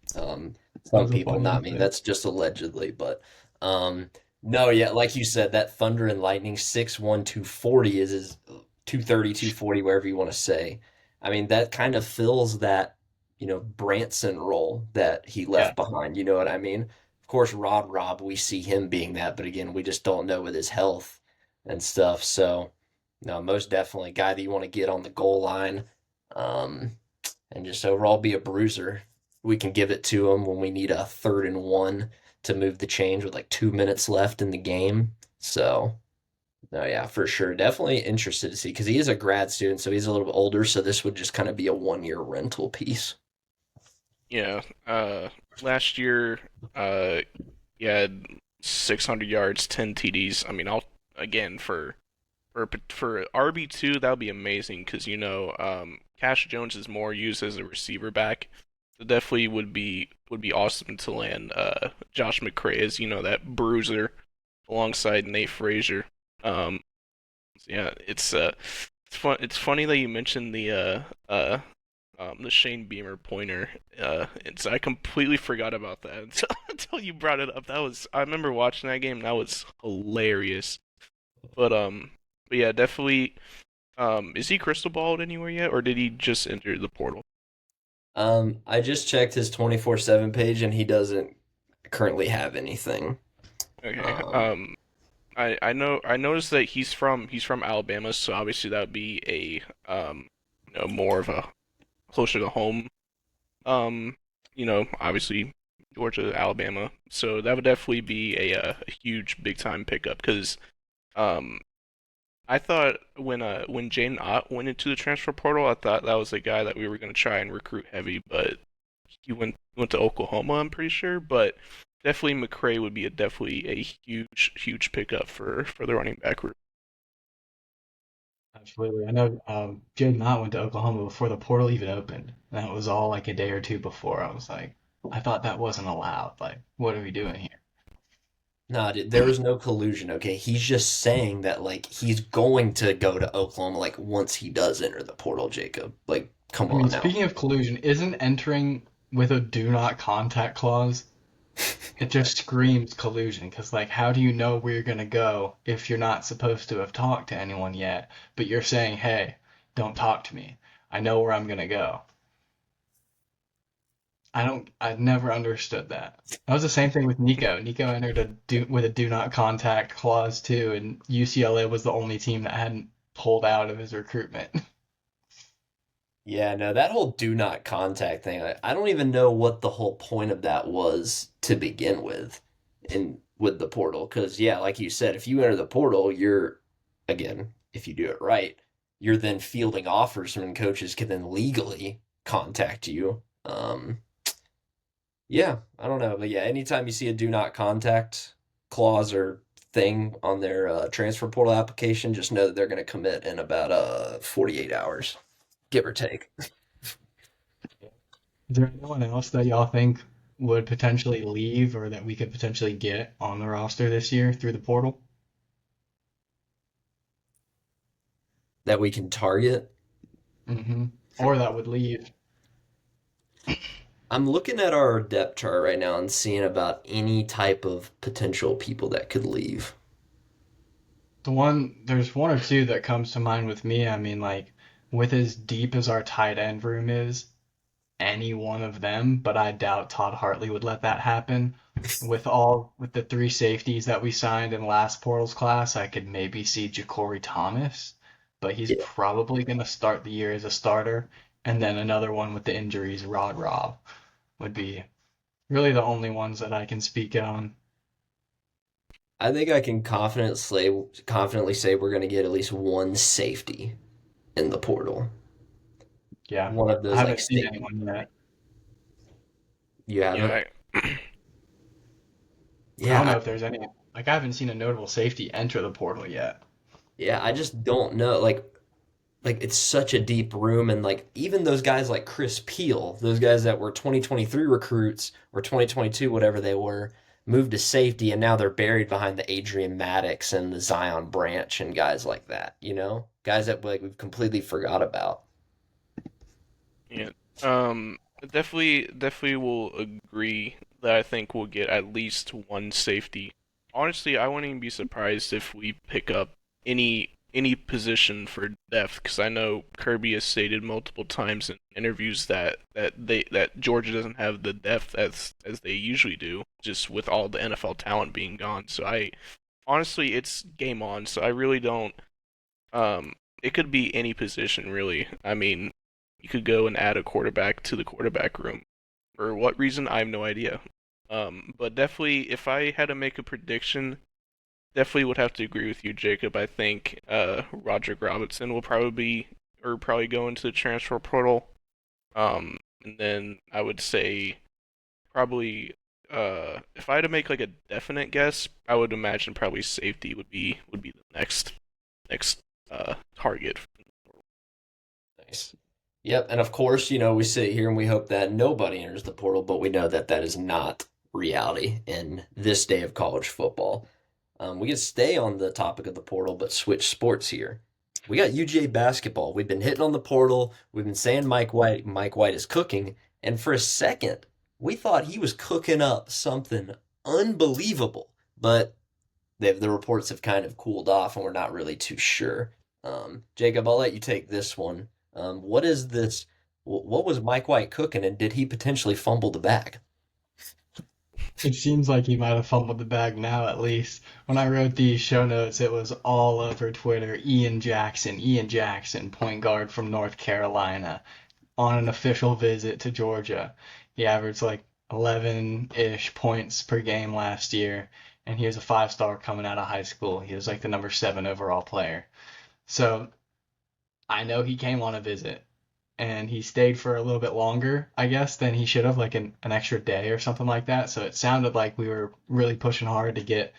[SPEAKER 3] That
[SPEAKER 1] Some
[SPEAKER 3] was a
[SPEAKER 1] people,
[SPEAKER 3] fun
[SPEAKER 1] not me,
[SPEAKER 3] incident.
[SPEAKER 1] that's just allegedly, but um, no, yeah, like you said, that Thunder and Lightning 6'1", 240 is his 230, 240, wherever you want to say. I mean, that kind of fills that, Branson role that he
[SPEAKER 3] Yeah,
[SPEAKER 1] left behind. You know what I mean? Of course, Rob, we see him being that, but again, we just don't know with his health and stuff. So, no, most definitely a guy that you want to get on the goal line, um, and just overall be a bruiser. We can give it to him when we need a 3rd and 1 to move the change with like 2 minutes left in the game. So, no, yeah, for sure. Definitely interested to see because he is a grad student, so he's a little bit older. So this would just kind of be a 1 year rental piece.
[SPEAKER 2] Yeah, last year, he had 600 yards, 10 TDs. I mean, I'll again for RB2 that would be amazing because Cash Jones is more used as a receiver back. So definitely would be awesome to land Josh McCray as that bruiser alongside Nate Frazier. So yeah, it's fun. It's funny that you mentioned the Shane Beamer pointer. I completely forgot about that until you brought it up. I remember watching that game. That was hilarious. But but yeah, definitely. Is he crystal balled anywhere yet, or did he just enter the portal?
[SPEAKER 1] I just checked his 24/7 page and he doesn't currently have anything.
[SPEAKER 2] Okay.
[SPEAKER 1] Um,
[SPEAKER 2] I noticed that he's from Alabama, so obviously that would be more of a closer to home. Obviously Georgia, Alabama, so that would definitely be a huge big time pickup because um I thought when Jaden Ott went into the transfer portal, I thought that was the guy that we were going to try and recruit heavy, but he went to Oklahoma, I'm pretty sure. But definitely McCray would be definitely a huge pickup for the running back group.
[SPEAKER 3] absolutely. I know Jaden Mott went to Oklahoma before the portal even opened. That was all like a day or two before. I was like, I thought that wasn't allowed. Like, what are we doing here?
[SPEAKER 1] No, dude, there was no collusion, okay? He's just saying that like he's going to go to Oklahoma like once he does enter the portal, Jacob. Like, come
[SPEAKER 3] I mean,
[SPEAKER 1] on now.
[SPEAKER 3] speaking of collusion, isn't entering with a do not contact clause? It just screams collusion because, like, how do you know where you're gonna go if you're not supposed to have talked to anyone yet, but you're saying, hey, don't talk to me. I know where I'm gonna go. I've never understood that. That was the same thing with Nico. Nico entered with a do not contact clause too, and UCLA was the only team that hadn't pulled out of his recruitment.
[SPEAKER 1] Yeah, no, that whole do not contact thing, I don't even know what the whole point of that was to begin with in with the portal. Because, yeah, like you said, if you enter the portal, again, if you do it right, you're then fielding offers and coaches can then legally contact you. Yeah, I don't know. But yeah, anytime you see a do not contact clause or thing on their transfer portal application, just know that they're going to commit in about 48 hours, give or take.
[SPEAKER 3] Is there anyone else that y'all think would potentially leave or that we could potentially get on the roster this year through the portal?
[SPEAKER 1] That we can target.
[SPEAKER 3] Hmm. Or that would leave.
[SPEAKER 1] I'm looking at our depth chart right now and seeing about any type of potential people that could leave.
[SPEAKER 3] There's one or two that comes to mind with me. I mean, like, with as deep as our tight end room is, any one of them, but I doubt Todd Hartley would let that happen. With the three safeties that we signed in last portals class, I could maybe see Ja'Cory Thomas, but he's
[SPEAKER 1] Yeah,
[SPEAKER 3] probably gonna start the year as a starter. And then another one with the injuries, Rod Rob, would be really the only ones that I can speak on.
[SPEAKER 1] I think I can confidently say we're going to get at least one safety in the portal.
[SPEAKER 3] Yeah,
[SPEAKER 1] One of
[SPEAKER 3] I
[SPEAKER 1] those like
[SPEAKER 3] haven't seen
[SPEAKER 1] safety.
[SPEAKER 3] anyone yet.
[SPEAKER 1] You haven't?
[SPEAKER 2] Yeah,
[SPEAKER 3] I don't
[SPEAKER 1] Yeah,
[SPEAKER 3] know if there's any. Like, I haven't seen a notable safety enter the portal yet.
[SPEAKER 1] yeah. I just don't know. Like it's such a deep room, and like even those guys like Chris Peel, those guys that were 2023 recruits or 2022, whatever they were, moved to safety, and now they're buried behind the Adrian Maddox and the Zion Branch and guys like that. Guys that like we've completely forgot about.
[SPEAKER 2] yeah. Um, definitely will agree that I think we'll get at least one safety. Honestly, I wouldn't even be surprised if we pick up any position for depth, because I know Kirby has stated multiple times in interviews that Georgia doesn't have the depth as they usually do, just with all the NFL talent being gone. So I honestly, it's game on. So I really don't. Um, it could be any position really. I mean, you could go and add a quarterback to the quarterback room. For what reason, I have no idea. But definitely, if I had to make a prediction, definitely would have to agree with you, Jacob. I think Roderick Robinson will probably go into the transfer portal. And then I would say probably if I had to make like a definite guess, I would imagine probably safety would be the next target.
[SPEAKER 1] Nice. Yep, and of course, we sit here and we hope that nobody enters the portal, but we know that that is not reality in this day of college football. We can stay on the topic of the portal, but switch sports here. We got UGA basketball. We've been hitting on the portal. We've been saying Mike White is cooking, and for a second, we thought he was cooking up something unbelievable, but the reports have kind of cooled off, and we're not really too sure. Jacob, I'll let you take this one. What is this? What was Mike White cooking, and did he potentially fumble the bag?
[SPEAKER 3] It seems like he might have fumbled the bag now, at least. When I wrote these show notes, it was all over Twitter. Ian Jackson, point guard from North Carolina, on an official visit to Georgia. He averaged like 11-ish points per game last year, and he was a five-star coming out of high school. He was like the number seven overall player. So I know he came on a visit, and he stayed for a little bit longer, I guess, than he should have, like an extra day or something like that. So it sounded like we were really pushing hard to get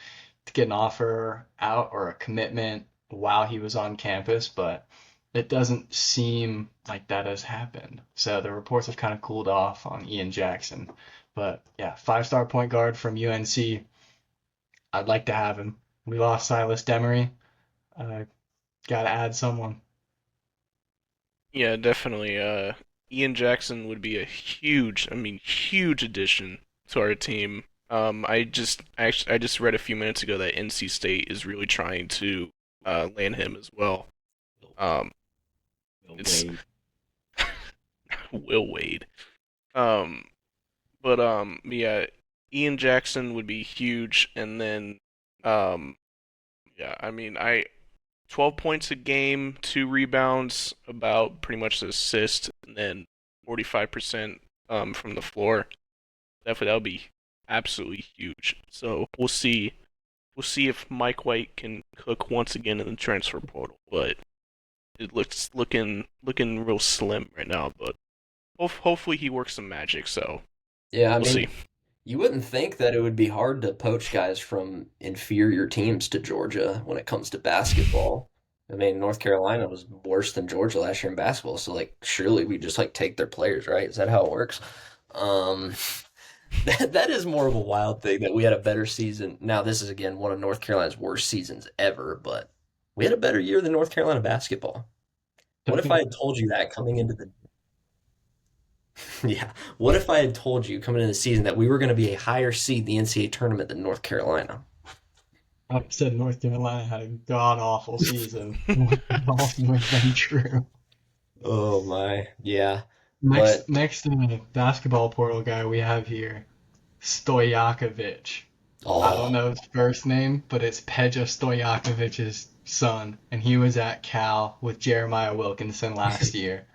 [SPEAKER 3] an offer out or a commitment while he was on campus, but it doesn't seem like that has happened. So the reports have kind of cooled off on Ian Jackson. But yeah, five-star point guard from UNC. I'd like to have him. We lost Silas Demery. Uh, Got to add someone.
[SPEAKER 2] Yeah, definitely. Ian Jackson would be a huge addition to our team. I just read a few minutes ago that NC State is really trying to land him as well. Um, it's Will Wade. Um, but yeah, Ian Jackson would be huge, and then um, yeah, I mean, 12 points a game, two rebounds, about pretty much the assist, and then 45% from the floor. Definitely that would be absolutely huge. So we'll see if Mike White can cook once again in the transfer portal, but it looks looking real slim right now. But hopefully he works some magic. So
[SPEAKER 1] Yeah, I
[SPEAKER 2] we'll
[SPEAKER 1] mean,
[SPEAKER 2] see.
[SPEAKER 1] you wouldn't think that it would be hard to poach guys from inferior teams to Georgia when it comes to basketball. I mean, North Carolina was worse than Georgia last year in basketball, so like surely we just like take their players, right? Is that how it works? Um, That is more of a wild thing that we had a better season. Now, this is again one of North Carolina's worst seasons ever, but we had a better year than North Carolina basketball. What if I had told you that coming into the yeah? What if I had told you coming into the season that we were going to be a higher seed in the NCAA tournament than North Carolina?
[SPEAKER 3] I said North Carolina had a god awful season. It also has been true.
[SPEAKER 1] Oh my, yeah. But
[SPEAKER 3] Next basketball portal guy we have here, Stojakovic. I don't
[SPEAKER 1] oh,
[SPEAKER 3] know his first name, but it's Peja Stojakovic's son, and he was at Cal with Jeremiah Wilkinson last year.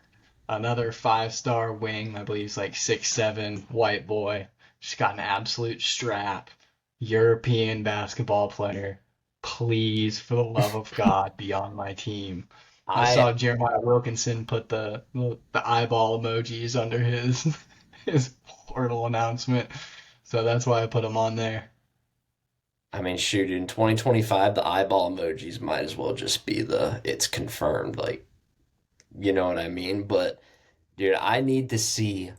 [SPEAKER 3] Another five-star wing, I believe he's like 6'7", white boy. Just got an absolute strap. European basketball player. Please, for the love of God, be on my team. I
[SPEAKER 1] I
[SPEAKER 3] saw Jeremiah Wilkinson put the eyeball emojis under his his portal announcement, so that's why I put him on there.
[SPEAKER 1] I mean, shoot, in 2025, the eyeball emojis might as well just be the it's confirmed, like, you know what I mean? But dude, I need to see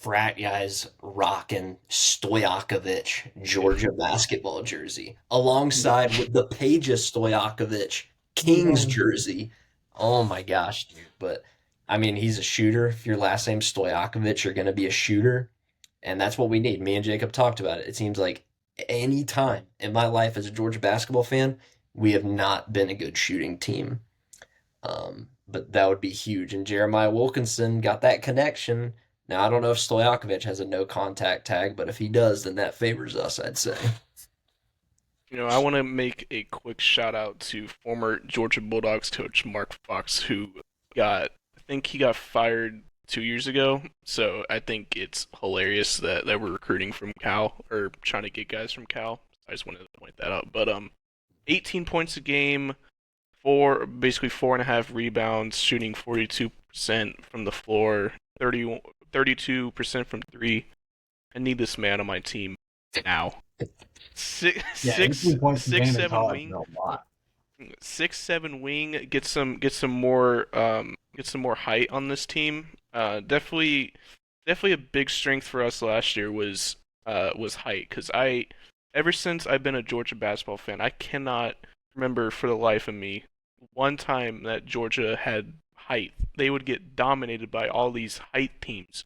[SPEAKER 1] frat guys rocking Stojakovic Georgia basketball jersey alongside with the Peja Stojakovic Kings jersey. Oh my gosh, dude. But I mean, he's a shooter. If your last name's Stojakovic, you're going to be a shooter. And that's what we need. Me and Jacob talked about it. It seems like any time in my life as a Georgia basketball fan, we have not been a good shooting team. But that would be huge. And Jeremiah Wilkinson got that connection. Now, I don't know if Stojakovic has a no contact tag, but if he does, then that favors us, I'd say.
[SPEAKER 2] I want to make a quick shout out to former Georgia Bulldogs coach Mark Fox, who I think he got fired 2 years ago. So I think it's hilarious that we're recruiting from Cal or trying to get guys from Cal. I just wanted to point that out. But 18 points a game, basically 4.5 rebounds, shooting 42% from the floor, 32% from three. I need this man on my team now. Six,
[SPEAKER 3] Yeah,
[SPEAKER 2] six,
[SPEAKER 3] 18 points a
[SPEAKER 2] six,
[SPEAKER 3] game in
[SPEAKER 2] seven
[SPEAKER 3] college is
[SPEAKER 2] wing,
[SPEAKER 3] a lot.
[SPEAKER 2] 6'7" wing. Get some more height on this team. Definitely a big strength for us last year was height. Because ever since I've been a Georgia basketball fan, I cannot remember for the life of me one time that Georgia had height. They would get dominated by all these height teams.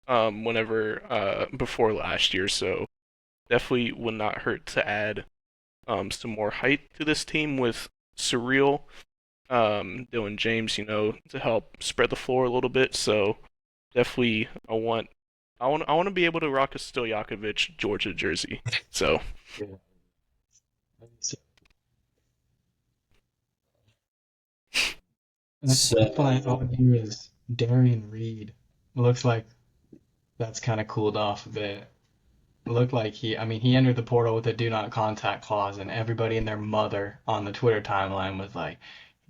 [SPEAKER 2] Whenever before last year, so definitely would not hurt to add some more height to this team with Surreal, Dylan James, to help spread the floor a little bit. So definitely, I want to be able to rock a Stojakovic Georgia jersey. So
[SPEAKER 3] Yeah. And the fifth one I
[SPEAKER 1] So,
[SPEAKER 3] thought here is Darian Reed. It looks like that's kind of cooled off a bit. It looked like he entered the portal with a do not contact clause, and everybody and their mother on the Twitter timeline was like,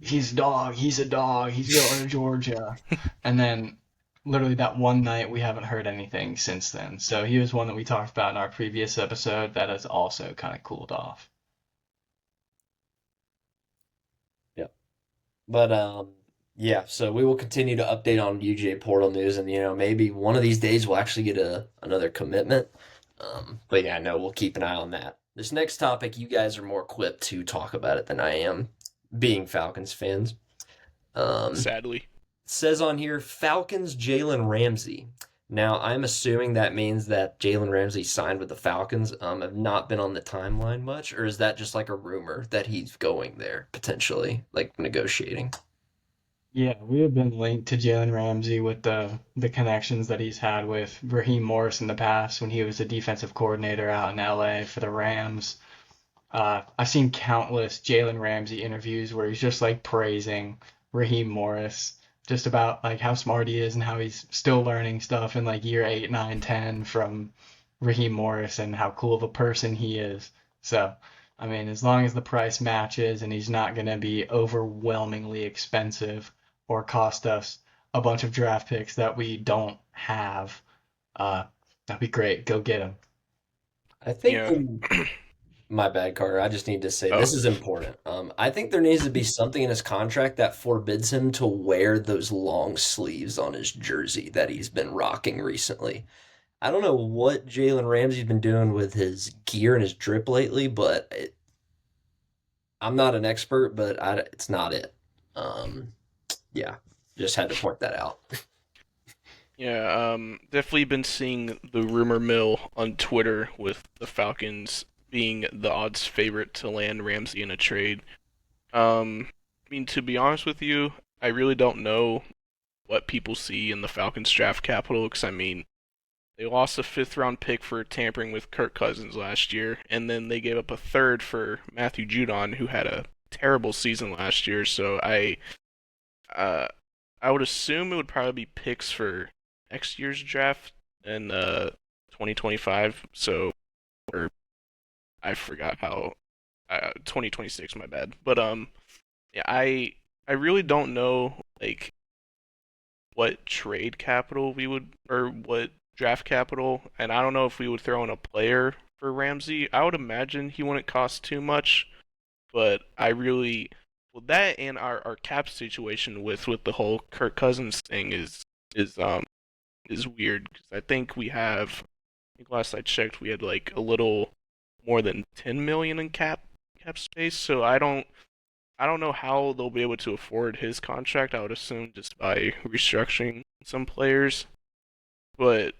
[SPEAKER 3] he's a dog, he's going to Georgia. And then literally that one night, we haven't heard anything since then. So he was one that we talked about in our previous episode that has also kind of cooled off.
[SPEAKER 1] yeah. But yeah, so we will continue to update on UJ Portal news, and maybe one of these days we'll actually get another commitment. But yeah, no, we'll keep an eye on that. This next topic, you guys are more equipped to talk about it than I am, being Falcons fans. Um,
[SPEAKER 2] sadly,
[SPEAKER 1] says on here Falcons Jalen Ramsey. Now, I'm assuming that means that Jalen Ramsey signed with the Falcons. Have not been on the timeline much, or is that just like a rumor that he's going there potentially, like negotiating?
[SPEAKER 3] Yeah, we have been linked to Jalen Ramsey with the connections that he's had with Raheem Morris in the past when he was a defensive coordinator out in LA for the Rams. I've seen countless Jalen Ramsey interviews where he's just like praising Raheem Morris, just about like how smart he is and how he's still learning stuff in like year 8, 9, 10 from Raheem Morris and how cool of a person he is. So, I mean, as long as the price matches and he's not going to be overwhelmingly expensive or cost us a bunch of draft picks that we don't have, uh, that'd be great. Go get him.
[SPEAKER 1] I think
[SPEAKER 2] yeah.
[SPEAKER 1] the My bad, Carter. I just need to say
[SPEAKER 2] Oh,
[SPEAKER 1] this is important. I think there needs to be something in his contract that forbids him to wear those long sleeves on his jersey that he's been rocking recently. I don't know what Jalen Ramsey's been doing with his gear and his drip lately, but I'm not an expert, but it's not it. Um, yeah, just had to point that out.
[SPEAKER 2] Yeah, definitely been seeing the rumor mill on Twitter with the Falcons being the odds favorite to land Ramsey in a trade. I mean, to be honest with you, I really don't know what people see in the Falcons draft capital because I mean, they lost a fifth round pick for tampering with Kirk Cousins last year, and then they gave up a third for Matthew Judon, who had a terrible season last year. So uh, I would assume it would probably be picks for next year's draft in 2025. So, or I forgot how 2026. My bad. But yeah, I really don't know like what trade capital we would or what draft capital, and I don't know if we would throw in a player for Ramsey. I would imagine he wouldn't cost too much, but I really well that and our cap situation with the whole Kirk Cousins thing is is weird because I think we have. I think last I checked, we had like a little more than 10 million in cap space. So I don't know how they'll be able to afford his contract. I would assume just by restructuring some players. But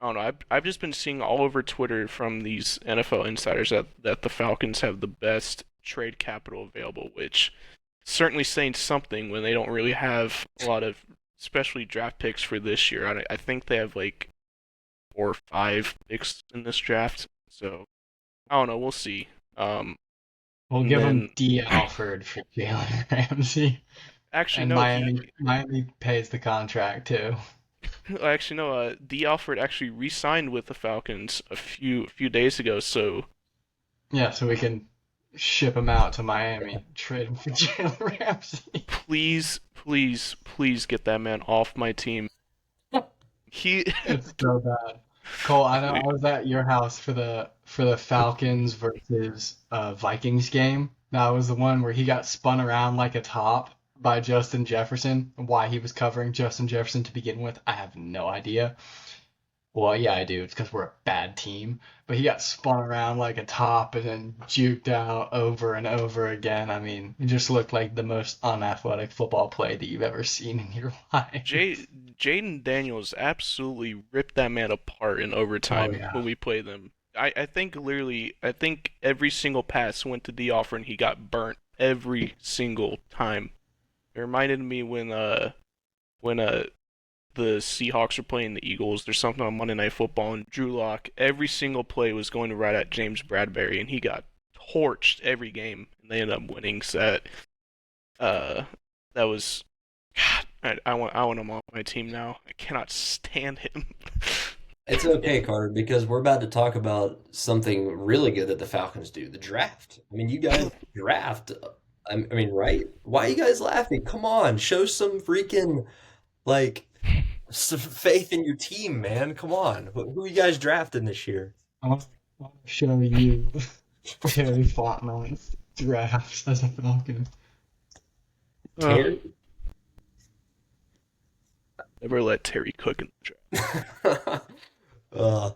[SPEAKER 2] I don't know. I've just been seeing all over Twitter from these NFL insiders that the Falcons have the best trade capital available, which certainly saying something when they don't really have a lot of, especially draft picks for this year. I think they have like 4 or 5 picks in this draft. So I don't know. We'll see.
[SPEAKER 3] We'll
[SPEAKER 2] And
[SPEAKER 3] give him
[SPEAKER 2] then
[SPEAKER 3] D. Alford for Jalen Ramsey,
[SPEAKER 2] actually
[SPEAKER 3] and
[SPEAKER 2] no,
[SPEAKER 3] Miami pays the contract too.
[SPEAKER 2] actually no. D. Alfred actually re-signed with the Falcons a few days ago. So
[SPEAKER 3] Yeah, so we can ship him out to Miami, trade him for Jalen Ramsey.
[SPEAKER 2] please, please, please get that man off my team. He
[SPEAKER 3] It's so bad. Cole, I know I was at your house for the Falcons versus Vikings game. That was the one where he got spun around like a top by Justin Jefferson. Why he was covering Justin Jefferson to begin with, I have no idea. Well, yeah, I do. It's because we're a bad team. But he got spun around like a top and then juked out over and over again. I mean, it just looked like the most unathletic football play that you've ever seen in your life.
[SPEAKER 2] J Jaden Daniels absolutely ripped that man apart in
[SPEAKER 3] Oh
[SPEAKER 2] overtime
[SPEAKER 3] yeah.
[SPEAKER 2] when we played them. I think literally I think every single pass went to D offer and he got burnt every single time. It reminded me when the Seahawks were playing the Eagles. There's something on Monday Night Football and Drew Lock. Every single play was going right at James Bradbury and he got torched every game and they ended up winning. So uh that was God, I want him on my team now. I cannot stand him.
[SPEAKER 1] It's okay, Carter, because we're about to talk about something really good that the Falcons do, the draft. I mean, you guys draft. I mean, right? Why are you guys laughing? Come on, show some freaking like some faith in your team, man. Come on. Who you guys drafting this year?
[SPEAKER 3] I'll show you Terry Fontenot's drafts as a Falcon.
[SPEAKER 2] uh,
[SPEAKER 1] Terry?
[SPEAKER 2] Never let Terry cook in the
[SPEAKER 1] Uh,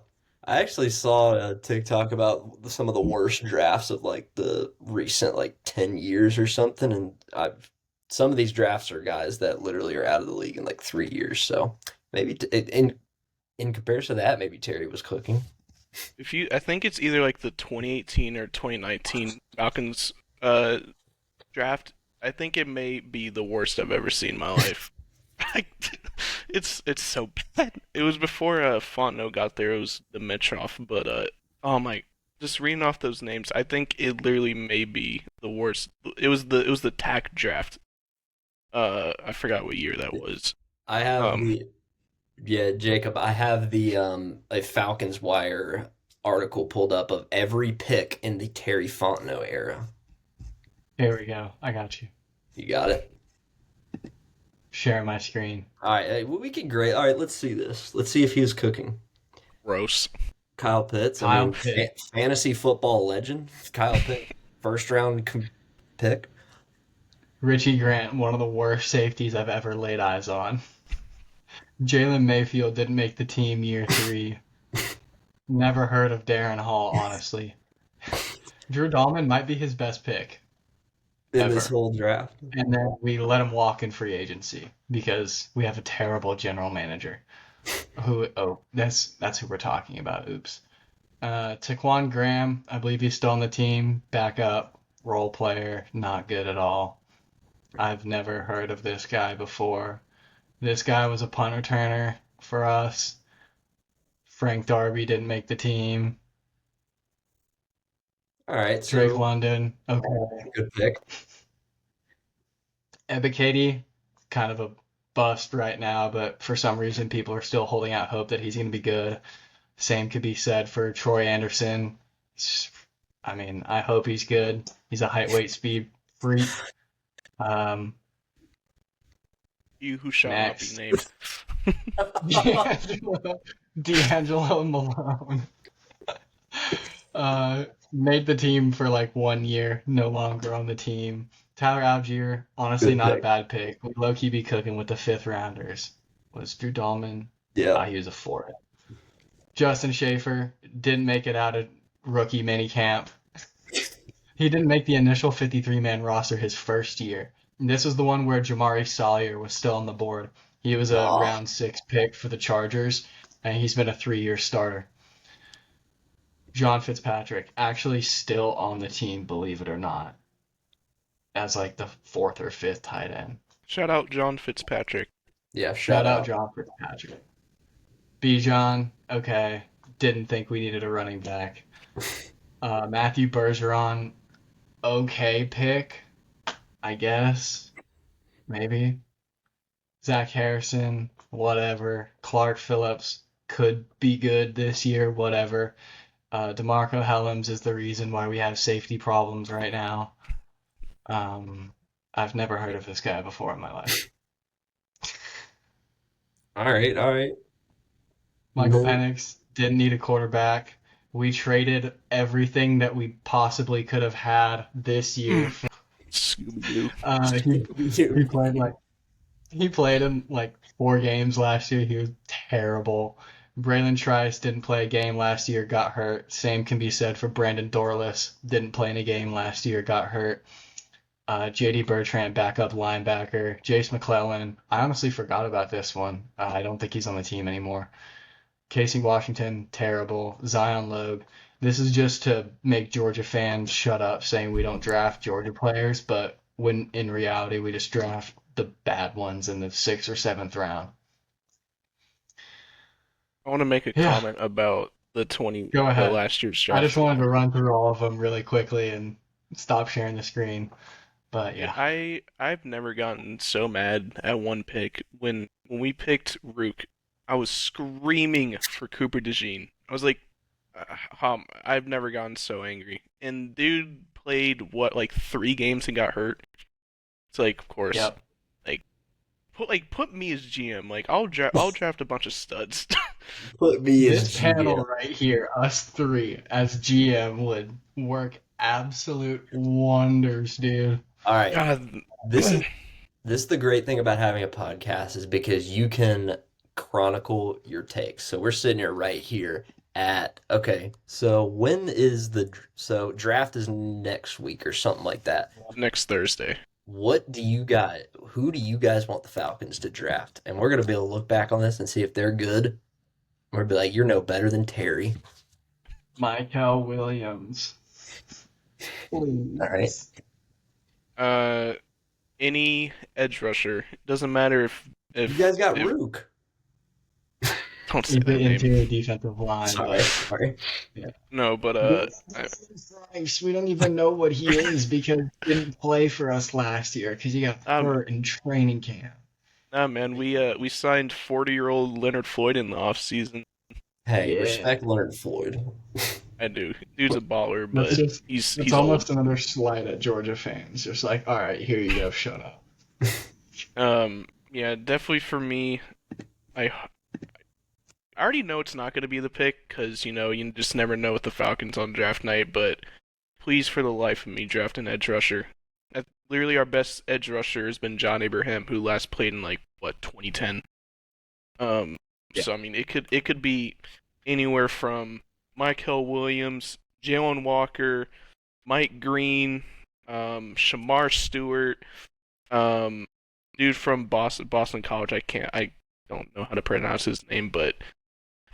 [SPEAKER 1] I actually saw a TikTok about some of the worst drafts of like the recent like 10 years or something, and I've some of these drafts are guys that literally are out of the league in like 3 years. So maybe in comparison to that, maybe Terry was cooking.
[SPEAKER 2] If you, I think it's either like the 2018 or 2019 Falcons draft. I think it may be the worst I've ever seen in my life. It's so bad. It was before Fontenot got there. It was the Metroff, but oh my, just reading off those names, I think it literally may be the worst. It was the tack draft. I forgot what year that was.
[SPEAKER 1] I have
[SPEAKER 2] Um,
[SPEAKER 1] the Yeah, Jacob, I have the a Falcons Wire article pulled up of every pick in the Terry Fontenot era.
[SPEAKER 3] Here we go. I got you.
[SPEAKER 1] You got it?
[SPEAKER 3] Share my screen.
[SPEAKER 1] All right, well, we can grade. All right, let's see this. Let's see if he's cooking.
[SPEAKER 2] gross.
[SPEAKER 1] Kyle Pitts, I
[SPEAKER 3] Kyle
[SPEAKER 1] mean,
[SPEAKER 3] Pitts.
[SPEAKER 1] fantasy football legend. Kyle Pitts, first round pick.
[SPEAKER 3] Richie Grant, one of the worst safeties I've ever laid eyes on. Jalen Mayfield didn't make the team year 3. Never heard of Darren Hall, honestly. Drew Dahlman might be his best pick
[SPEAKER 1] In this
[SPEAKER 3] ever.
[SPEAKER 1] whole draft.
[SPEAKER 3] And then we let him walk in free agency because we have a terrible general manager. That's who we're talking about. Oops. Taquan Graham, I believe he's still on the team. Backup, role player, not good at all. I've never heard of this guy before. This guy was a punt returner for us. Frank Darby didn't make the team.
[SPEAKER 1] All right,
[SPEAKER 3] Drake
[SPEAKER 1] so
[SPEAKER 3] London, okay.
[SPEAKER 1] good pick.
[SPEAKER 3] Ebiketie, kind of a bust right now, but for some reason people are still holding out hope that he's going to be good. Same could be said for Troy Anderson. I mean, I hope he's good. He's a height, weight, speed freak.
[SPEAKER 2] You who shall
[SPEAKER 3] Next.
[SPEAKER 2] not be named.
[SPEAKER 3] D'Angelo Malone. Made the team for like 1 year, no longer on the team. Tyler Algier, honestly
[SPEAKER 1] Good
[SPEAKER 3] not a
[SPEAKER 1] pick.
[SPEAKER 3] bad pick. We low-key be cooking with the fifth rounders. Was Drew Dahlman?
[SPEAKER 1] Yeah.
[SPEAKER 3] He was a fourth. Justin Schaefer didn't make it out of rookie minicamp. He didn't make the initial 53-man roster his first year. And this was the one where Jamari Sawyer was still on the board. He was a
[SPEAKER 1] Oh,
[SPEAKER 3] round 6 pick for the Chargers, and he's been a 3-year starter. John Fitzpatrick, actually still on the team, believe it or not, as like the 4th or 5th tight end.
[SPEAKER 2] Shout out John Fitzpatrick.
[SPEAKER 1] yeah,
[SPEAKER 3] Shout
[SPEAKER 1] shout
[SPEAKER 3] out
[SPEAKER 1] out.
[SPEAKER 3] John Fitzpatrick. Bijan, okay, didn't think we needed a running back. Matthew Bergeron, okay pick, I guess, maybe. Zach Harrison, whatever. Clark Phillips could be good this year, whatever. DeMarco Hellams is the reason why we have safety problems right now. I've never heard of this guy before in my life.
[SPEAKER 1] All right, all right.
[SPEAKER 3] Michael
[SPEAKER 1] No,
[SPEAKER 3] Penix didn't need a quarterback. We traded everything that we possibly could have had this year.
[SPEAKER 2] Scooby-Doo.
[SPEAKER 3] He played in like 4 games last year. He was terrible. Braylon Trice didn't play a game last year, got hurt. Same can be said for Brandon Dorless. Didn't play in a game last year, got hurt. JD Bertrand, backup linebacker. Jace McClellan. I honestly forgot about this one. I don't think he's on the team anymore. Casey Washington, terrible. Zion Logue. This is just to make Georgia fans shut up saying we don't draft Georgia players, but when in reality we just draft the bad ones in the 6th or 7th round.
[SPEAKER 2] I want to make a
[SPEAKER 3] Yeah,
[SPEAKER 2] comment about the
[SPEAKER 3] go ahead.
[SPEAKER 2] last year's
[SPEAKER 3] I just
[SPEAKER 2] draft.
[SPEAKER 3] wanted to run through all of them really quickly and stop sharing the screen. But yeah,
[SPEAKER 2] I've never gotten so mad at one pick. When we picked Rook, I was screaming for Cooper DeJean. I was like, I've never gotten so angry. And dude played what, like 3 games and got hurt. It's like, of course,
[SPEAKER 3] yep.
[SPEAKER 2] like put me as GM. Like I'll draft a bunch of studs.
[SPEAKER 1] put me as
[SPEAKER 3] This panel
[SPEAKER 1] GM.
[SPEAKER 3] right here, us three as GM would work absolute wonders, dude.
[SPEAKER 1] All right.
[SPEAKER 2] God,
[SPEAKER 1] This is the great thing about having a podcast is because you can chronicle your takes. So we're sitting here right here at okay. So when is so draft is next week or something like that.
[SPEAKER 2] next Thursday.
[SPEAKER 1] What do you got? Who do you guys want the Falcons to draft? And we're gonna be able to look back on this and see if they're good. We're gonna be like, you're no better than Terry.
[SPEAKER 3] Michael Williams.
[SPEAKER 1] All right.
[SPEAKER 3] Please.
[SPEAKER 2] Any edge rusher. Doesn't matter
[SPEAKER 1] You
[SPEAKER 2] if
[SPEAKER 1] guys got
[SPEAKER 2] if
[SPEAKER 1] Rook.
[SPEAKER 2] don't say
[SPEAKER 3] The
[SPEAKER 2] that name.
[SPEAKER 3] interior defensive line,
[SPEAKER 1] Sorry.
[SPEAKER 3] but
[SPEAKER 1] Sorry.
[SPEAKER 2] No, but
[SPEAKER 3] Christ, we don't even know what he is because he didn't play for us last year because he got hurt in training camp.
[SPEAKER 2] nah, man, we signed 40-year-old Leonard Floyd in the offseason.
[SPEAKER 1] Hey,
[SPEAKER 3] Yeah.
[SPEAKER 1] respect Leonard Floyd.
[SPEAKER 2] I do. Dude's a baller,
[SPEAKER 3] That's
[SPEAKER 2] but
[SPEAKER 3] just
[SPEAKER 2] he's
[SPEAKER 3] it's
[SPEAKER 2] old.
[SPEAKER 3] almost another slight at Georgia fans. Just like, all right, here you go, shut up.
[SPEAKER 2] Yeah, definitely for me, I already know it's not going to be the pick because, you just never know with the Falcons on draft night, but please, for the life of me, draft an edge rusher. Literally, our best edge rusher has been John Abraham, who last played in, 2010.
[SPEAKER 3] Yeah.
[SPEAKER 2] So, I mean, it could be anywhere from Michael Williams, Jalen Walker, Mike Green, Shamar Stewart, um, dude from Boston College. I don't know how to pronounce his name, but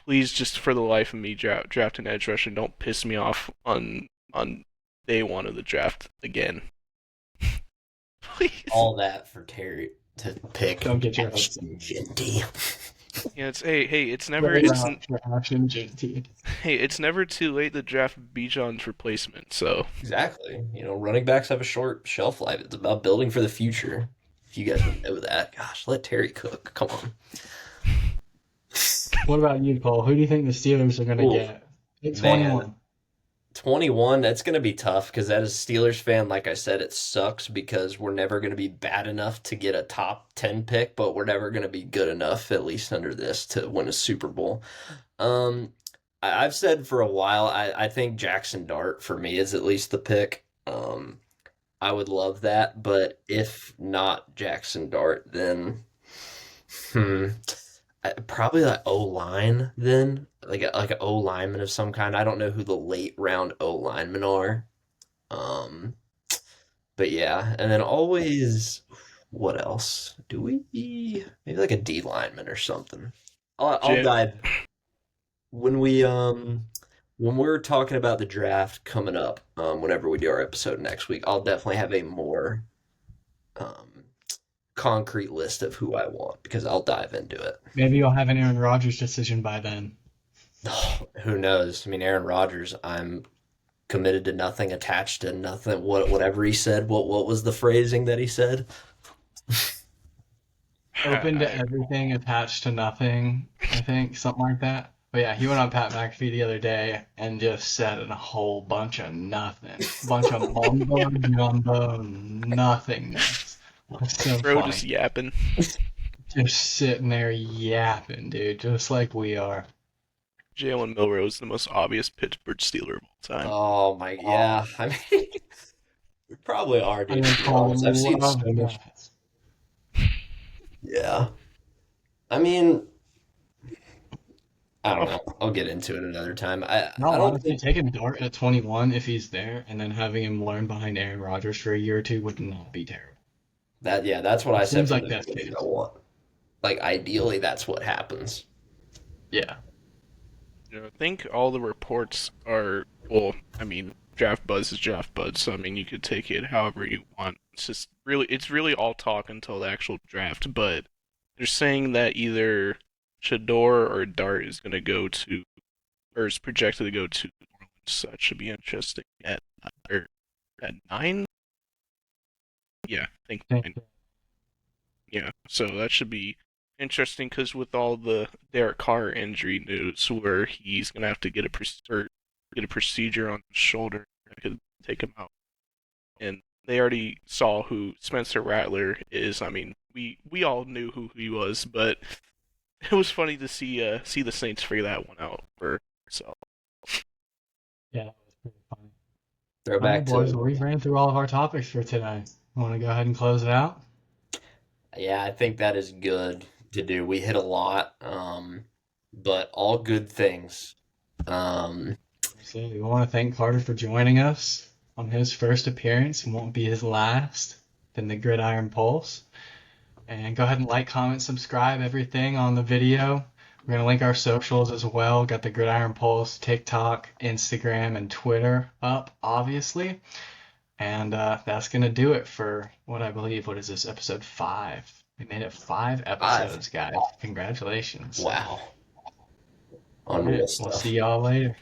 [SPEAKER 2] please, just for the life of me, draft an edge rusher. Don't piss me off on day one of the draft again. Please.
[SPEAKER 1] All that for Terry to pick
[SPEAKER 3] Don't get your hopes
[SPEAKER 1] Ashton
[SPEAKER 3] up.
[SPEAKER 1] Genty.
[SPEAKER 2] Yeah, it's never
[SPEAKER 3] Great route for Ashton Genty.
[SPEAKER 2] it's never too late to draft Bijan's replacement. So
[SPEAKER 1] Exactly. Running backs have a short shelf life. It's about building for the future. If you guys don't know that, gosh, let Terry cook. Come on.
[SPEAKER 3] What about you, Cole? Who do you think the Steelers are going to
[SPEAKER 1] Ooh,
[SPEAKER 3] get? Pick
[SPEAKER 1] man.
[SPEAKER 3] 21.
[SPEAKER 1] 21, that's going to be tough because as a Steelers fan, like I said, it sucks because we're never going to be bad enough to get a top 10 pick, but we're never going to be good enough, at least under this, to win a Super Bowl. I've said for a while, I think Jackson Dart for me is at least the pick. I would love that, but if not Jackson Dart, then hmm, probably like O line then, like an O lineman of some kind. I don't know who the late round O linemen are. Um, but yeah, and then always, what else do we? Maybe like a D lineman or something. I'll
[SPEAKER 2] J-
[SPEAKER 1] dive when we're talking about the draft coming up. Whenever we do our episode next week, I'll definitely have a more um concrete list of who I want because I'll dive into it.
[SPEAKER 3] Maybe you'll have an Aaron Rodgers decision by then.
[SPEAKER 1] Who knows? I mean, Aaron Rodgers, I'm committed to nothing, attached to nothing. Whatever he said. What was the phrasing that he said?
[SPEAKER 3] Open to
[SPEAKER 2] I
[SPEAKER 3] everything, attached to nothing, I think, something like that. But yeah, he went on Pat McAfee the other day and just said a whole bunch of nothing. Bunch of mumbo jumbo nothingness. It's so
[SPEAKER 2] Bro just
[SPEAKER 3] funny.
[SPEAKER 2] yapping.
[SPEAKER 3] Just sitting there yapping, dude, just like we are.
[SPEAKER 2] Jalen Milrow, the most obvious Pittsburgh Steeler of all time.
[SPEAKER 1] Oh my,
[SPEAKER 3] Oh,
[SPEAKER 1] yeah. I mean, we probably are,
[SPEAKER 3] I
[SPEAKER 1] dude.
[SPEAKER 3] am
[SPEAKER 1] To be honest, I've
[SPEAKER 3] calling
[SPEAKER 1] seen
[SPEAKER 3] love
[SPEAKER 1] so much.
[SPEAKER 3] that.
[SPEAKER 1] Yeah. I mean, I don't
[SPEAKER 2] Oh,
[SPEAKER 1] know. I'll get into it another time. I
[SPEAKER 3] No,
[SPEAKER 1] I don't
[SPEAKER 3] honestly,
[SPEAKER 1] think
[SPEAKER 3] taking Dart at 21 if he's there, and then having him learn behind Aaron Rodgers for a year or two would not be terrible.
[SPEAKER 1] that. Yeah, that's what I
[SPEAKER 3] It
[SPEAKER 1] said
[SPEAKER 3] seems
[SPEAKER 1] from
[SPEAKER 3] like
[SPEAKER 1] the
[SPEAKER 3] best
[SPEAKER 1] beginning. I
[SPEAKER 3] case.
[SPEAKER 1] want. Like ideally, that's what happens.
[SPEAKER 3] Yeah.
[SPEAKER 2] I think all the reports are, well, I mean, draft buzz is draft buzz, so I mean, you could take it however you want. It's really all talk until the actual draft, but they're saying that either Shador or Dart is going to go to, or is projected to go to New Orleans, so that should be interesting or at 9? Yeah, I think 9. Yeah, so that should be interesting because with all the Derek Carr injury news, where he's gonna have to get a procedure on his shoulder that could take him out, and they already saw who Spencer Rattler is. I mean, we all knew who he was, but it was funny to see the Saints figure that one out for themselves.
[SPEAKER 3] Yeah, that was pretty funny.
[SPEAKER 1] Throw
[SPEAKER 3] All right,
[SPEAKER 1] back
[SPEAKER 3] boys,
[SPEAKER 1] to
[SPEAKER 3] well, we've ran through all of our topics for today. Want to go ahead and close it out?
[SPEAKER 1] Yeah, I think that is good to do. We hit a lot, but all good things. Um,
[SPEAKER 3] So we want to thank Carter for joining us on his first appearance. It won't be his last in the Gridiron Pulse. And go ahead and like, comment, subscribe, everything on the video. We're going to link our socials as well. Got the Gridiron Pulse, TikTok, Instagram, and Twitter up, obviously. And that's going to do it for what I believe, what is this, episode 5? We made it 5
[SPEAKER 1] five.
[SPEAKER 3] episodes, guys. Congratulations.
[SPEAKER 1] Wow,
[SPEAKER 3] All right,
[SPEAKER 1] unreal
[SPEAKER 3] we'll
[SPEAKER 1] stuff.
[SPEAKER 3] see y'all later.